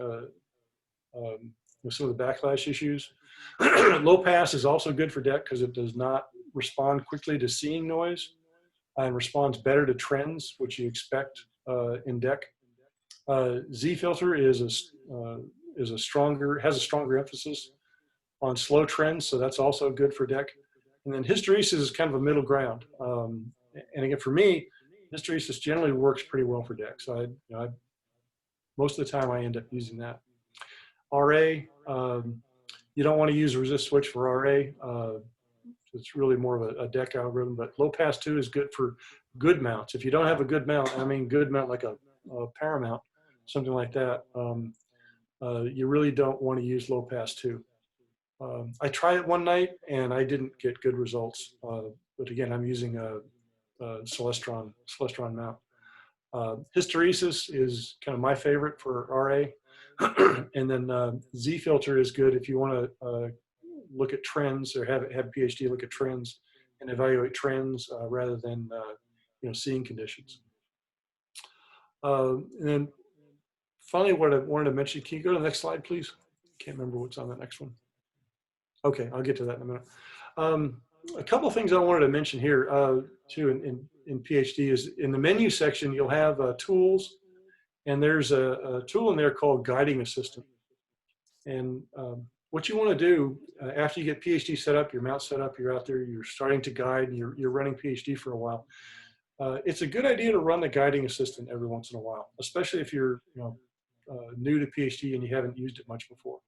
some of the backlash issues. Low pass is also good for DEC because it does not respond quickly to seeing noise and responds better to trends, which you expect in DEC. Z filter has a stronger emphasis on slow trends, so that's also good for DEC. And then hysteresis is kind of a middle ground. And again, for me, hysteresis generally works pretty well for DEC. So most of the time I end up using that. RA, you don't want to use resist switch for RA. It's really more of a DEC algorithm, but low pass 2 is good for good mounts. If you don't have a good mount, I mean good mount like a Paramount, something like that, you really don't want to use low pass 2. I tried it one night and I didn't get good results. But again, I'm using a Celestron mount. Hysteresis is kind of my favorite for RA. And then Z filter is good if you want to look at trends or have PhD look at trends and evaluate trends rather than seeing conditions. And then finally, what I wanted to mention, can you go to the next slide, please? Can't remember what's on the next one. Okay, I'll get to that in a minute. A couple of things I wanted to mention here too in PhD is in the menu section, you'll have tools, and there's a tool in there called Guiding Assistant. And what you want to do after you get PhD set up, your mount set up, you're out there, you're starting to guide, and you're running PhD for a while. It's a good idea to run the Guiding Assistant every once in a while, especially if you're new to PhD and you haven't used it much before.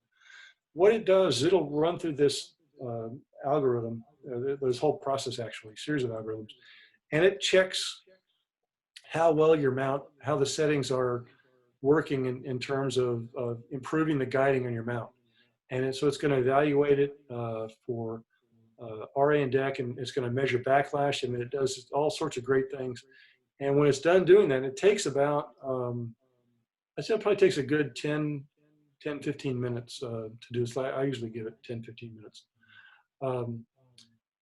What it does is it'll run through this algorithm, this whole process actually, series of algorithms, and it checks how well your mount, how the settings are working in terms of improving the guiding on your mount. And so it's going to evaluate it for RA and DEC, and it's going to measure backlash. I mean, it does all sorts of great things. And when it's done doing that, it takes about, I'd say it probably takes a good 10, 15 minutes to do this. I usually give it 10, 15 minutes.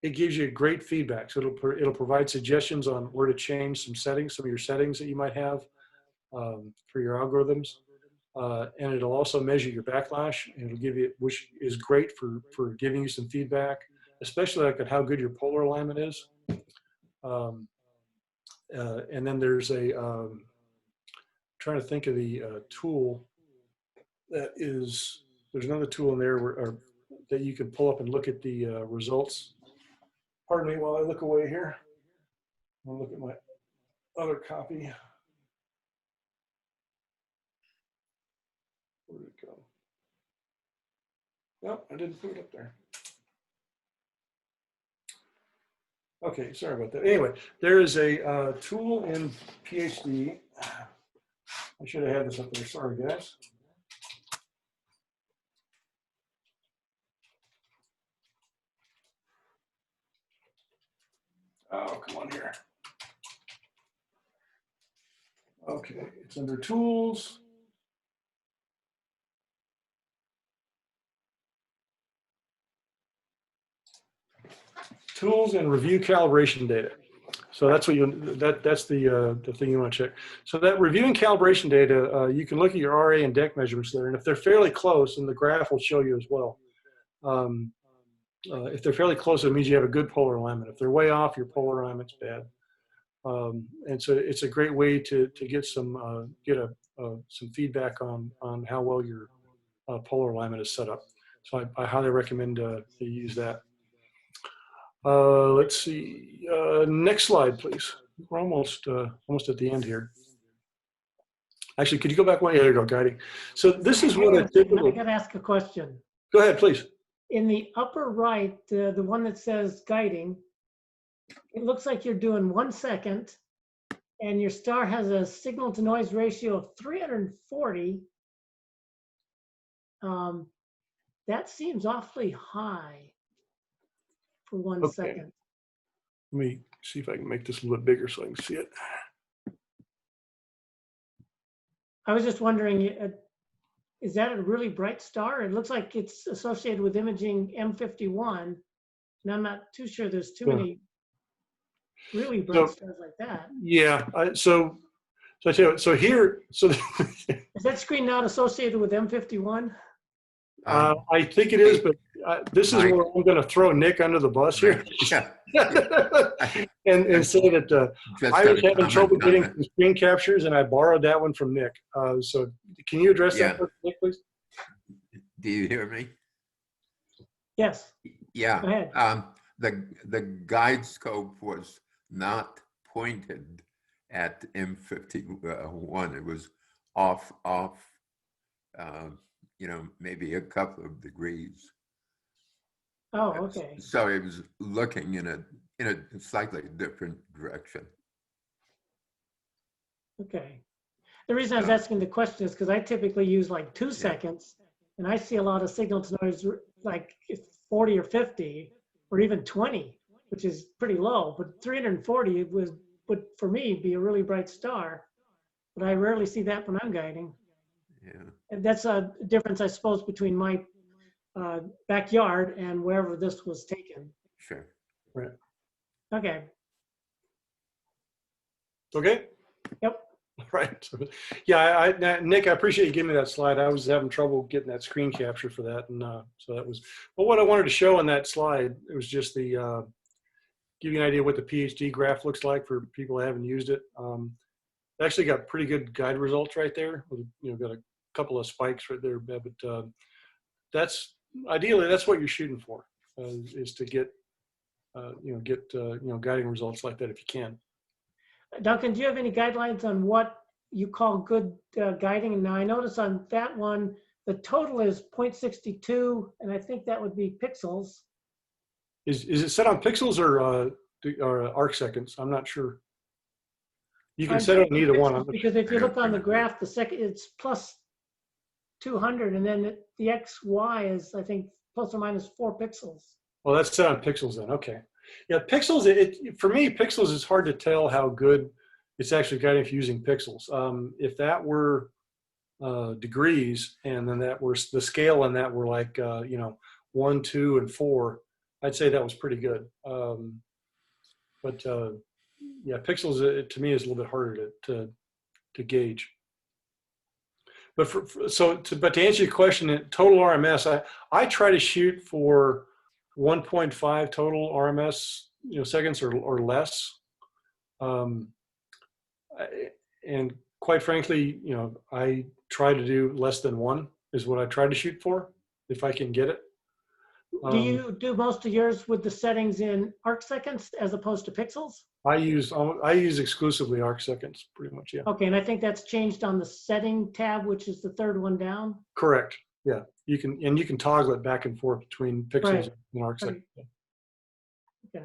It gives you great feedback. So it'll provide suggestions on where to change some settings, some of your settings that you might have for your algorithms. And it'll also measure your backlash, and it'll give you, which is great for giving you some feedback, especially like at how good your polar alignment is. And then there's trying to think of the tool that is, there's another tool in there that you can pull up and look at the results. Pardon me while I look away here. I'll look at my other copy. Where did it go? No, I didn't put it up there. Okay, sorry about that. Anyway, there is a tool in PhD. I should have had this up there. Sorry, guys. Oh, come on here. Okay, it's under tools. Tools and review calibration data. So that's what that's the thing you want to check. So that reviewing calibration data, you can look at your RA and DEC measurements there, and if they're fairly close, and the graph will show you as well. If they're fairly close, it means you have a good polar alignment. If they're way off, your polar alignment's bad. And so it's a great way to get some some feedback on how well your polar alignment is set up. So I highly recommend that you use that. Let's see. Next slide, please. We're almost at the end here. Actually, could you go back one? Yeah, there you go, guiding. So this is what a typical. I got to ask a question. Go ahead, please. In the upper right, the one that says guiding, it looks like you're doing 1 second, and your star has a signal to noise ratio of 340. That seems awfully high for 1 second. Let me see if I can make this a little bit bigger so I can see it. I was just wondering, is that a really bright star? It looks like it's associated with imaging M51, and I'm not too sure there's too many really bright stars like that. Yeah, so I tell you, so here, so is that screen not associated with M51? I think it is, but this is where I'm going to throw Nick under the bus here. and say that I was having trouble getting some screen captures, and I borrowed that one from Nick. So can you address that, Nick, please? Do you hear me? Yes. Yeah. Go ahead. The guide scope was not pointed at M51. It was off, maybe a couple of degrees. Oh, okay. So it was looking in a slightly different direction. Okay. The reason I was asking the question is because I typically use like 2 seconds, and I see a lot of signal to noise like 40 or 50 or even 20, which is pretty low. But 340 would for me be a really bright star, but I rarely see that when I'm guiding. Yeah. And that's a difference, I suppose, between my backyard and wherever this was taken. Sure. Right. Okay. Okay. Yep. Right. Nick, I appreciate you giving me that slide. I was having trouble getting that screen capture for that, and so that was. But what I wanted to show on that slide, it was just the give you an idea what the PhD graph looks like for people that haven't used it. Actually got pretty good guide results right there. Got a couple of spikes right there, but that's ideally that's what you're shooting for, is to get guiding results like that if you can. Duncan, do you have any guidelines on what you call good guiding? And now I notice on that one, the total is 0.62, and I think that would be pixels. Is it set on pixels or arc seconds? I'm not sure. You can set it on either one. Because if you look on the graph, the second it's plus 200, and then the XY is, I think, plus or minus 4 pixels. Well, that's set on pixels then. Okay. Yeah, pixels. For me, pixels is hard to tell how good it's actually guiding if you're using pixels. If that were degrees, and then that were the scale, and that were like 1, 2, and 4, I'd say that was pretty good. But yeah, pixels to me is a little bit harder to gauge. But to answer your question, total RMS, I try to shoot for 1.5 total RMS seconds or less. And quite frankly, I try to do less than 1 is what I try to shoot for if I can get it. Do you do most of yours with the settings in arc seconds as opposed to pixels? I use exclusively arc seconds, pretty much. Yeah. Okay, and I think that's changed on the setting tab, which is the third one down. Correct. Yeah, you can toggle it back and forth between pixels and arc seconds. Okay.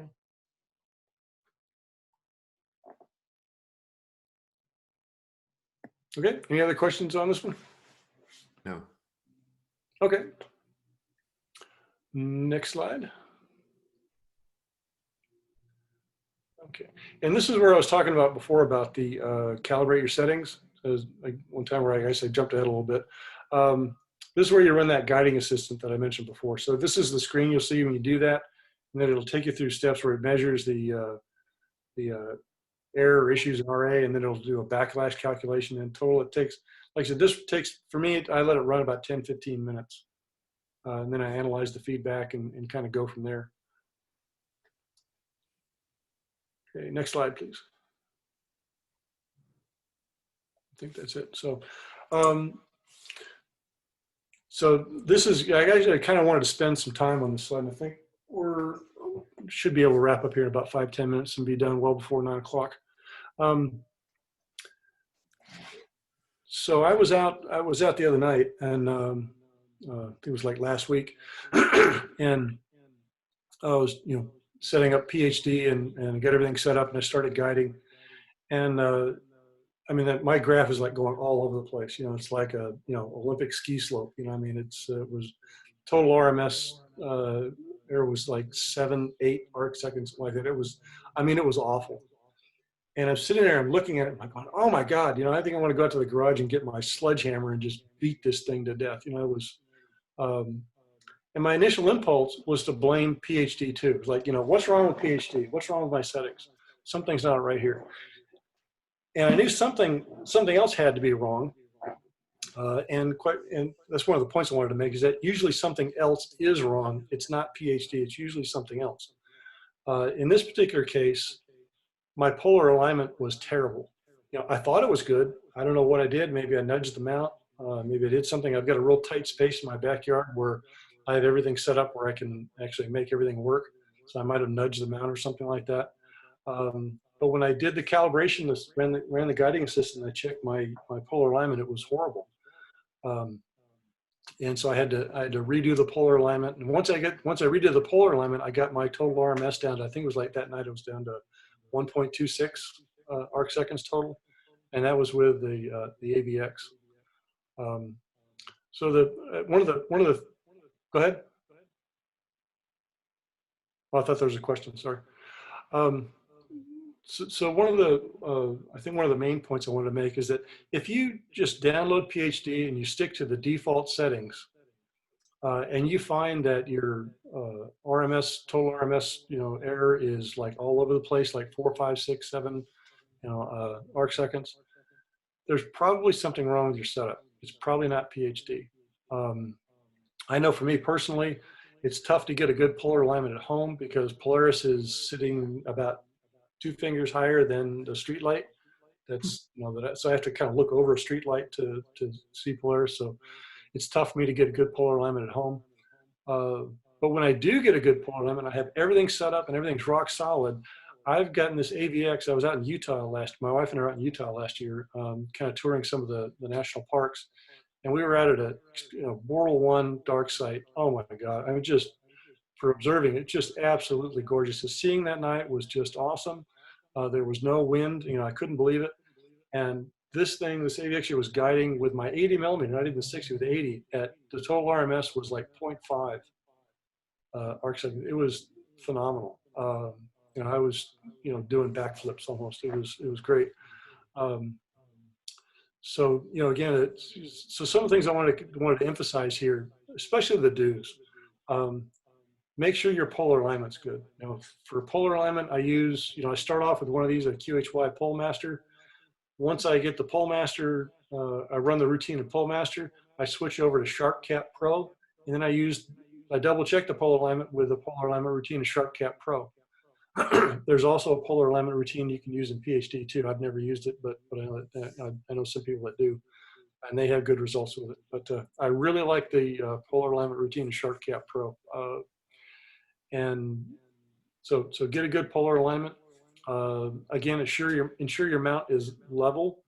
Okay. Any other questions on this one? No. Okay. Next slide. Okay. And this is where I was talking about before about the calibrate your settings. There's like one time where I guess I jumped ahead a little bit. This is where you run that guiding assistant that I mentioned before. So this is the screen you'll see when you do that, and then it'll take you through steps where it measures the error or issues in RA, and then it'll do a backlash calculation. In total, it takes, like I said, this takes, for me, I let it run about 10, 15 minutes. And then I analyze the feedback and kind of go from there. Okay, next slide, please. I think that's it. So, so this is, I kind of wanted to spend some time on this slide, and I think should be able to wrap up here in about 5-10 minutes and be done well before 9 o'clock. So I was out the other night, and it was like last week, and I was setting up PhD and get everything set up, and I started guiding, and I mean my graph is like going all over the place. It's like a Olympic ski slope. I mean it was total RMS. There was like 7, 8 arc seconds like that. It was awful. And I'm sitting there, I'm looking at it, and I'm going, oh my God, I think I want to go out to the garage and get my sledgehammer and just beat this thing to death. It was, and my initial impulse was to blame PhD too. It was like, what's wrong with PhD? What's wrong with my settings? Something's not right here. And I knew something else had to be wrong. And that's one of the points I wanted to make, is that usually something else is wrong. It's not PhD, it's usually something else. In this particular case, my polar alignment was terrible. I thought it was good. I don't know what I did. Maybe I nudged them out. Maybe I did something. I've got a real tight space in my backyard where I have everything set up where I can actually make everything work. So I might have nudged them out or something like that. But when I did the calibration, ran the guiding assistant, I checked my polar alignment. It was horrible. And so I had to redo the polar alignment. And once I redid the polar alignment, I got my total RMS down to, I think it was like that night, it was down to 1.26 arc seconds total. and that was with the AVX. So one of the go ahead. Oh, I thought there was a question. Sorry. So one of the I think one of the main points I wanted to make is that if you just download PhD and you stick to the default settings, and you find that your RMS, total RMS, error is like all over the place, like 4, 5, 6, 7, arc seconds, there's probably something wrong with your setup. It's probably not PhD. I know for me personally, it's tough to get a good polar alignment at home because Polaris is sitting about 2 fingers higher than the street light. That's, so I have to kind of look over a street light to see Polaris. So it's tough for me to get a good polar alignment at home. But when I do get a good polar alignment, I have everything set up and everything's rock solid. I've gotten this AVX. I was out in Utah my wife and I were out in Utah last year, kind of touring some of the national parks. And we were out at a Boreal 1 dark site. Oh my God. I mean, just for observing it, just absolutely gorgeous. So seeing that night was just awesome. There was no wind, I couldn't believe it. And this AVX was guiding with my 80 millimeter, not even the 60 with 80, at the total RMS was like 0.5 arc second. It was phenomenal. I was, doing backflips almost. It was great. So, again, so some of the things I wanted to emphasize here, especially the do's. Make sure your polar alignment's good. For polar alignment, I use, I start off with one of these, a QHY Pole Master. Once I get the Pole Master, I run the routine of Pole Master, I switch over to SharpCap Pro, and then I double check the polar alignment with the polar alignment routine of SharpCap Pro. There's also a polar alignment routine you can use in PhD too. I've never used it, but I know some people that do, and they have good results with it. But I really like the polar alignment routine of SharpCap Pro. And so get a good polar alignment. Again, ensure your mount is level.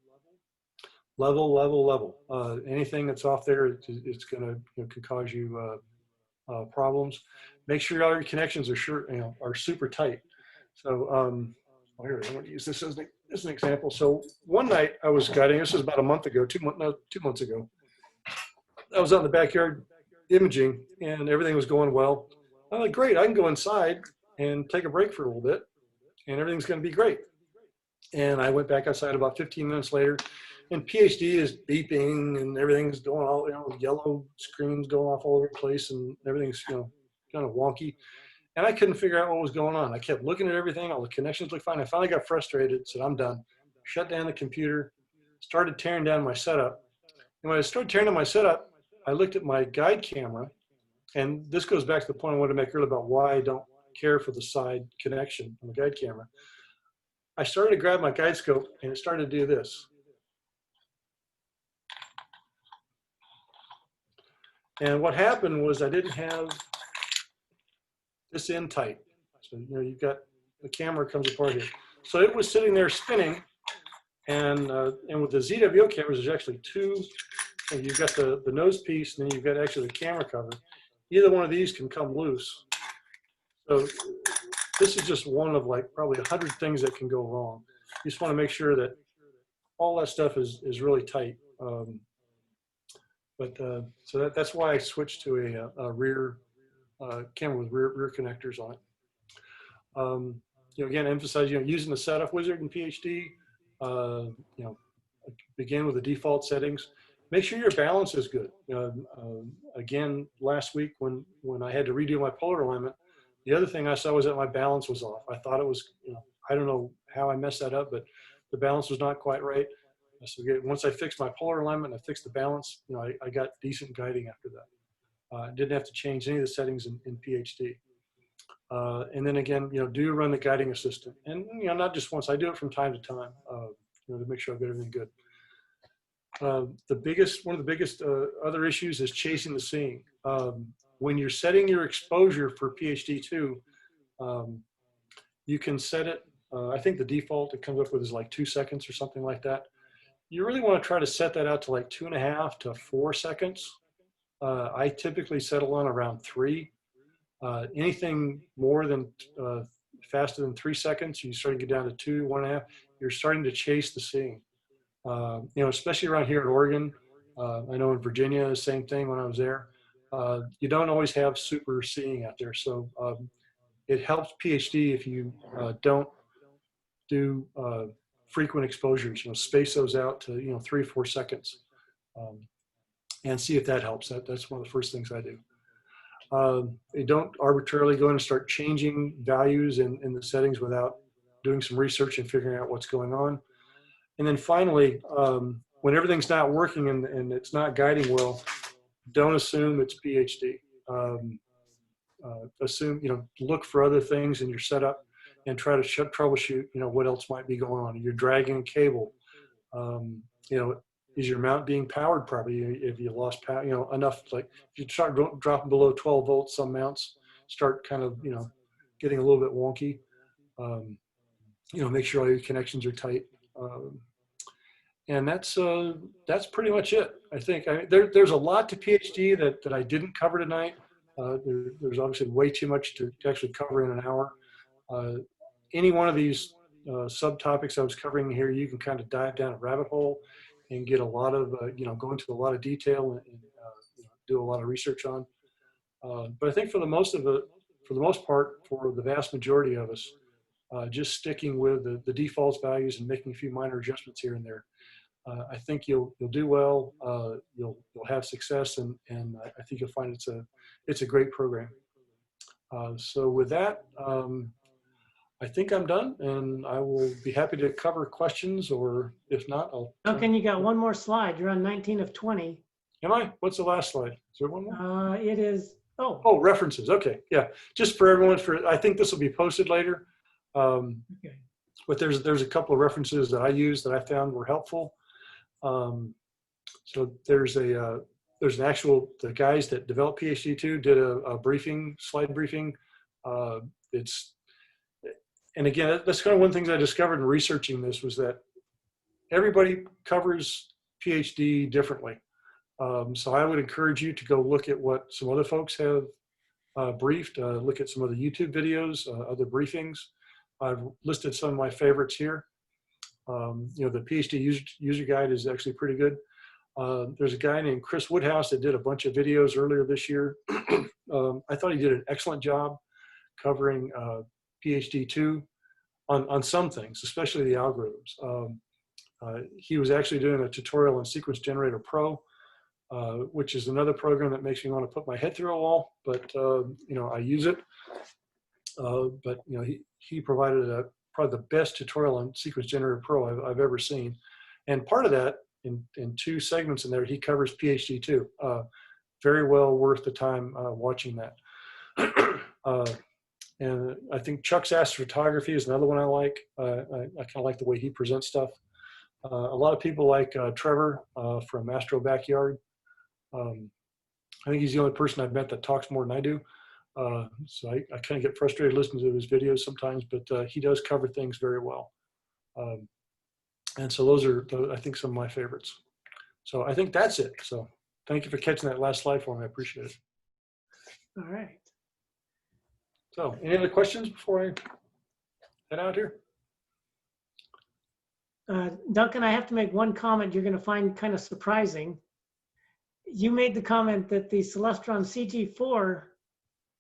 Anything that's off there, it's gonna can cause you problems. Make sure all your connections are super tight. So here, I'm going to use this as an example. So one night I was guiding. This was about a month ago, 2 months ago. I was out in the backyard imaging, and everything was going well. I'm like, great, I can go inside and take a break for a little bit, and everything's going to be great. And I went back outside about 15 minutes later, and PhD is beeping, and everything's going all, yellow screens going off all over the place, and everything's, kind of wonky. And I couldn't figure out what was going on. I kept looking at everything. All the connections looked fine. I finally got frustrated, said, I'm done. Shut down the computer, started tearing down my setup. And when I started tearing down my setup, I looked at my guide camera. And this goes back to the point I wanted to make earlier about why I don't care for the side connection on the guide camera. I started to grab my guide scope, and it started to do this. And what happened was I didn't have this in tight. So, you've got the camera comes apart here. So it was sitting there spinning, and with the ZWO cameras, there's actually two. And you've got the nose piece, and then you've got actually the camera cover. Either one of these can come loose. So this is just one of like probably 100 things that can go wrong. You just want to make sure that all that stuff is really tight. So that's why I switched to a rear camera with rear connectors on it. Again, emphasize using the setup wizard in PhD. Begin with the default settings. Make sure your balance is good. Again, last week when I had to redo my polar alignment, the other thing I saw was that my balance was off. I thought it was, I don't know how I messed that up, but the balance was not quite right. So once I fixed my polar alignment and I fixed the balance, I got decent guiding after that. I didn't have to change any of the settings in PhD. And then again, do run the guiding assistant, and not just once. I do it from time to time, to make sure I've got everything good. One of the biggest other issues is chasing the seeing. When you're setting your exposure for PhD2, you can set it. I think the default it comes up with is like 2 seconds or something like that. You really want to try to set that out to like 2.5 to 4 seconds. I typically settle on around 3. Anything more than faster than 3 seconds, you start to get down to 2, 1.5. You're starting to chase the seeing. Especially around here in Oregon. I know in Virginia, the same thing when I was there. You don't always have super seeing out there. So it helps PhD if you don't do frequent exposures, space those out to, 3 or 4 seconds and see if that helps. That's one of the first things I do. You don't arbitrarily go in and start changing values in the settings without doing some research and figuring out what's going on. And then finally, when everything's not working and it's not guiding well, don't assume it's PhD. Assume, look for other things in your setup and try to troubleshoot, what else might be going on. You're dragging a cable. Is your mount being powered properly? If you lost power, enough, like if you start dropping below 12 volts, some mounts start kind of, getting a little bit wonky. Make sure all your connections are tight. And that's pretty much it, I think. There's a lot to PhD that I didn't cover tonight. There's obviously way too much to actually cover in an hour. Any one of these subtopics I was covering here, you can kind of dive down a rabbit hole and get a lot of, go into a lot of detail and do a lot of research on. But I think for the most part, for the vast majority of us, just sticking with the default values and making a few minor adjustments here and there, I think you'll do well. You'll have success, and I think you'll find it's a great program. So with that, I think I'm done, and I will be happy to cover questions, or if not, I'll. Duncan, you got one more slide. You're on 19 of 20. Am I? What's the last slide? Is there one more? It is. Oh, references. Okay, yeah. Just for everyone. I think this will be posted later. Okay. But there's a couple of references that I used that I found were helpful. So there's an actual, the guys that developed PhD2 did a briefing, slide briefing. And again, that's kind of one of the things I discovered in researching this was that everybody covers PhD differently. So I would encourage you to go look at what some other folks have briefed, look at some other YouTube videos, other briefings. I've listed some of my favorites here. The PhD user guide is actually pretty good. There's a guy named Chris Woodhouse that did a bunch of videos earlier this year. I thought he did an excellent job covering PhD2 on some things, especially the algorithms. He was actually doing a tutorial on Sequence Generator Pro, which is another program that makes me want to put my head through a wall, but I use it. But he provided probably the best tutorial on Sequence Generator Pro I've ever seen. And part of that, in 2 segments in there, he covers PhD2. Very well worth the time watching that. And I think Chuck's astrophotography is another one I like. I kind of like the way he presents stuff. A lot of people like Trevor from Astro Backyard. I think he's the only person I've met that talks more than I do. So I kind of get frustrated listening to his videos sometimes, but he does cover things very well. And so those are, I think, some of my favorites. So I think that's it. So thank you for catching that last slide for me. I appreciate it. All right. So any other questions before I head out here? Duncan, I have to make one comment you're going to find kind of surprising. You made the comment that the Celestron CG4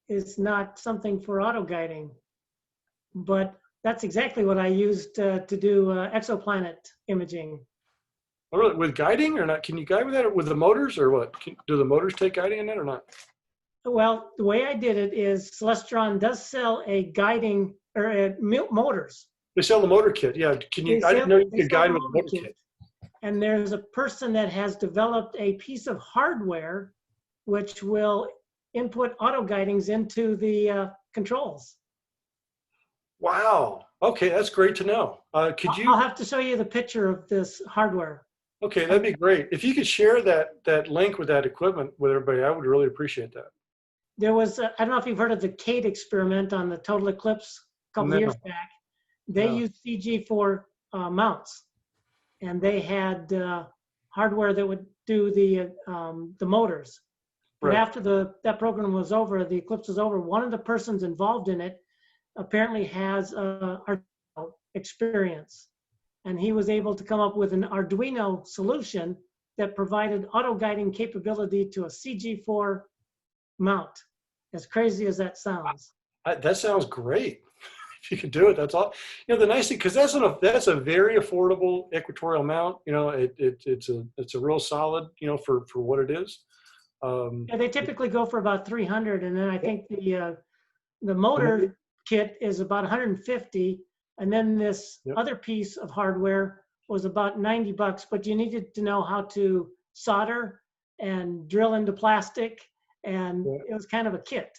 is not something for auto guiding, but that's exactly what I used to do exoplanet imaging. Oh, really? With guiding or not? Can you guide with that, or with the motors, or what? Do the motors take guiding in that or not? Well, the way I did it is Celestron does sell a guiding or motors. They sell the motor kit. Yeah. Can you? I didn't know you could guide with the motor kit. And there's a person that has developed a piece of hardware which will input auto guidings into the controls. Wow. Okay, that's great to know. Could you? I'll have to show you the picture of this hardware. Okay, that'd be great. If you could share that link with that equipment with everybody, I would really appreciate that. There was, I don't know if you've heard of the Kate experiment on the total eclipse a couple of years back. They used CG for mounts, and they had hardware that would do the motors. But after that program was over, the eclipse was over, one of the persons involved in it apparently has experience. and he was able to come up with an Arduino solution that provided auto-guiding capability to a CG4 mount. As crazy as that sounds. That sounds great. If you can do it, that's all. You know, the nice thing, because that's a very affordable equatorial mount. You know, it's a real solid. You know, for what it is. Yeah, they typically go for about 300, and then I think the motor kit is about 150, and then this other piece of hardware was about 90 bucks. But you needed to know how to solder and drill into plastic, and it was kind of a kit.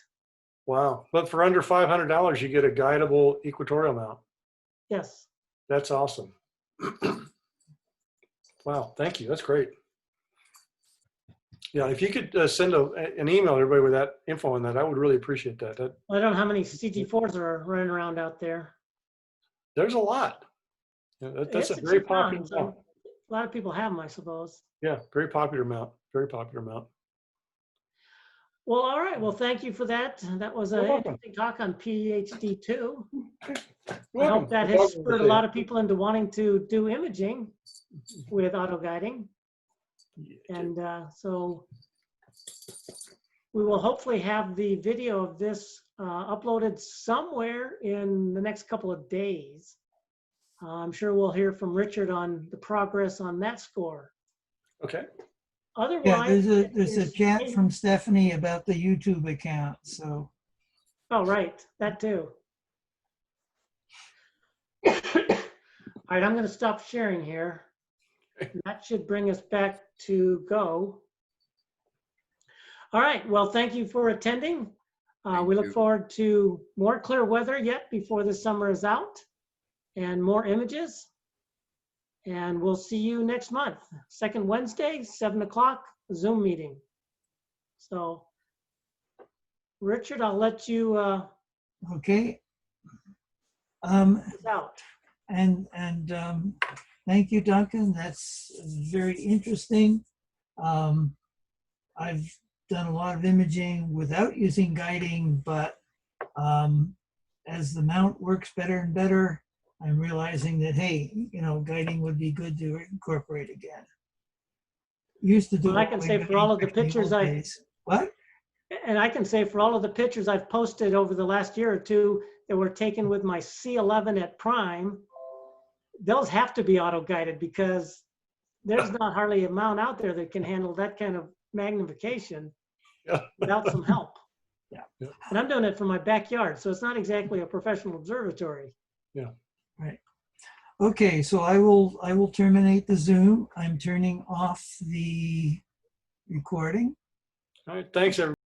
Wow. But for under $500, you get a guidable equatorial mount. Yes. That's awesome. Wow. Thank you. That's great. Yeah. If you could send an email to everybody with that info on that, I would really appreciate that. I don't know how many CG4s are running around out there. There's a lot. Yeah, that's a very popular mount. So a lot of people have them, I suppose. Yeah. Very popular mount. Very popular mount. Well, all right. Well, thank you for that. That was an interesting talk on PhD2. I hope that has spurred a lot of people into wanting to do imaging with auto guiding. And so we will hopefully have the video of this uploaded somewhere in the next couple of days. I'm sure we'll hear from Richard on the progress on that score. Okay. Otherwise, yeah, there's a chat from Stephanie about the YouTube account. So. Oh, right, that too. All right, I'm going to stop sharing here. That should bring us back to go. All right, well, thank you for attending. We look forward to more clear weather yet before the summer is out, and more images. And we'll see you next month, second Wednesday, 7 o'clock, Zoom meeting. So, Richard, I'll let you okay. out. And thank you, Duncan. That's very interesting. I've done a lot of imaging without using guiding, but as the mount works better and better, I'm realizing that, hey, you know, guiding would be good to incorporate again. Used to do. Well, I can say for all of the pictures what? And I can say for all of the pictures I've posted over the last year or two that were taken with my C11 at prime, those have to be auto-guided because there's not hardly a mount out there that can handle that kind of magnification without some help. Yeah. And I'm doing it from my backyard, so it's not exactly a professional observatory. Yeah. Right. Okay, so I will terminate the Zoom. I'm turning off the recording. All right. Thanks, everybody.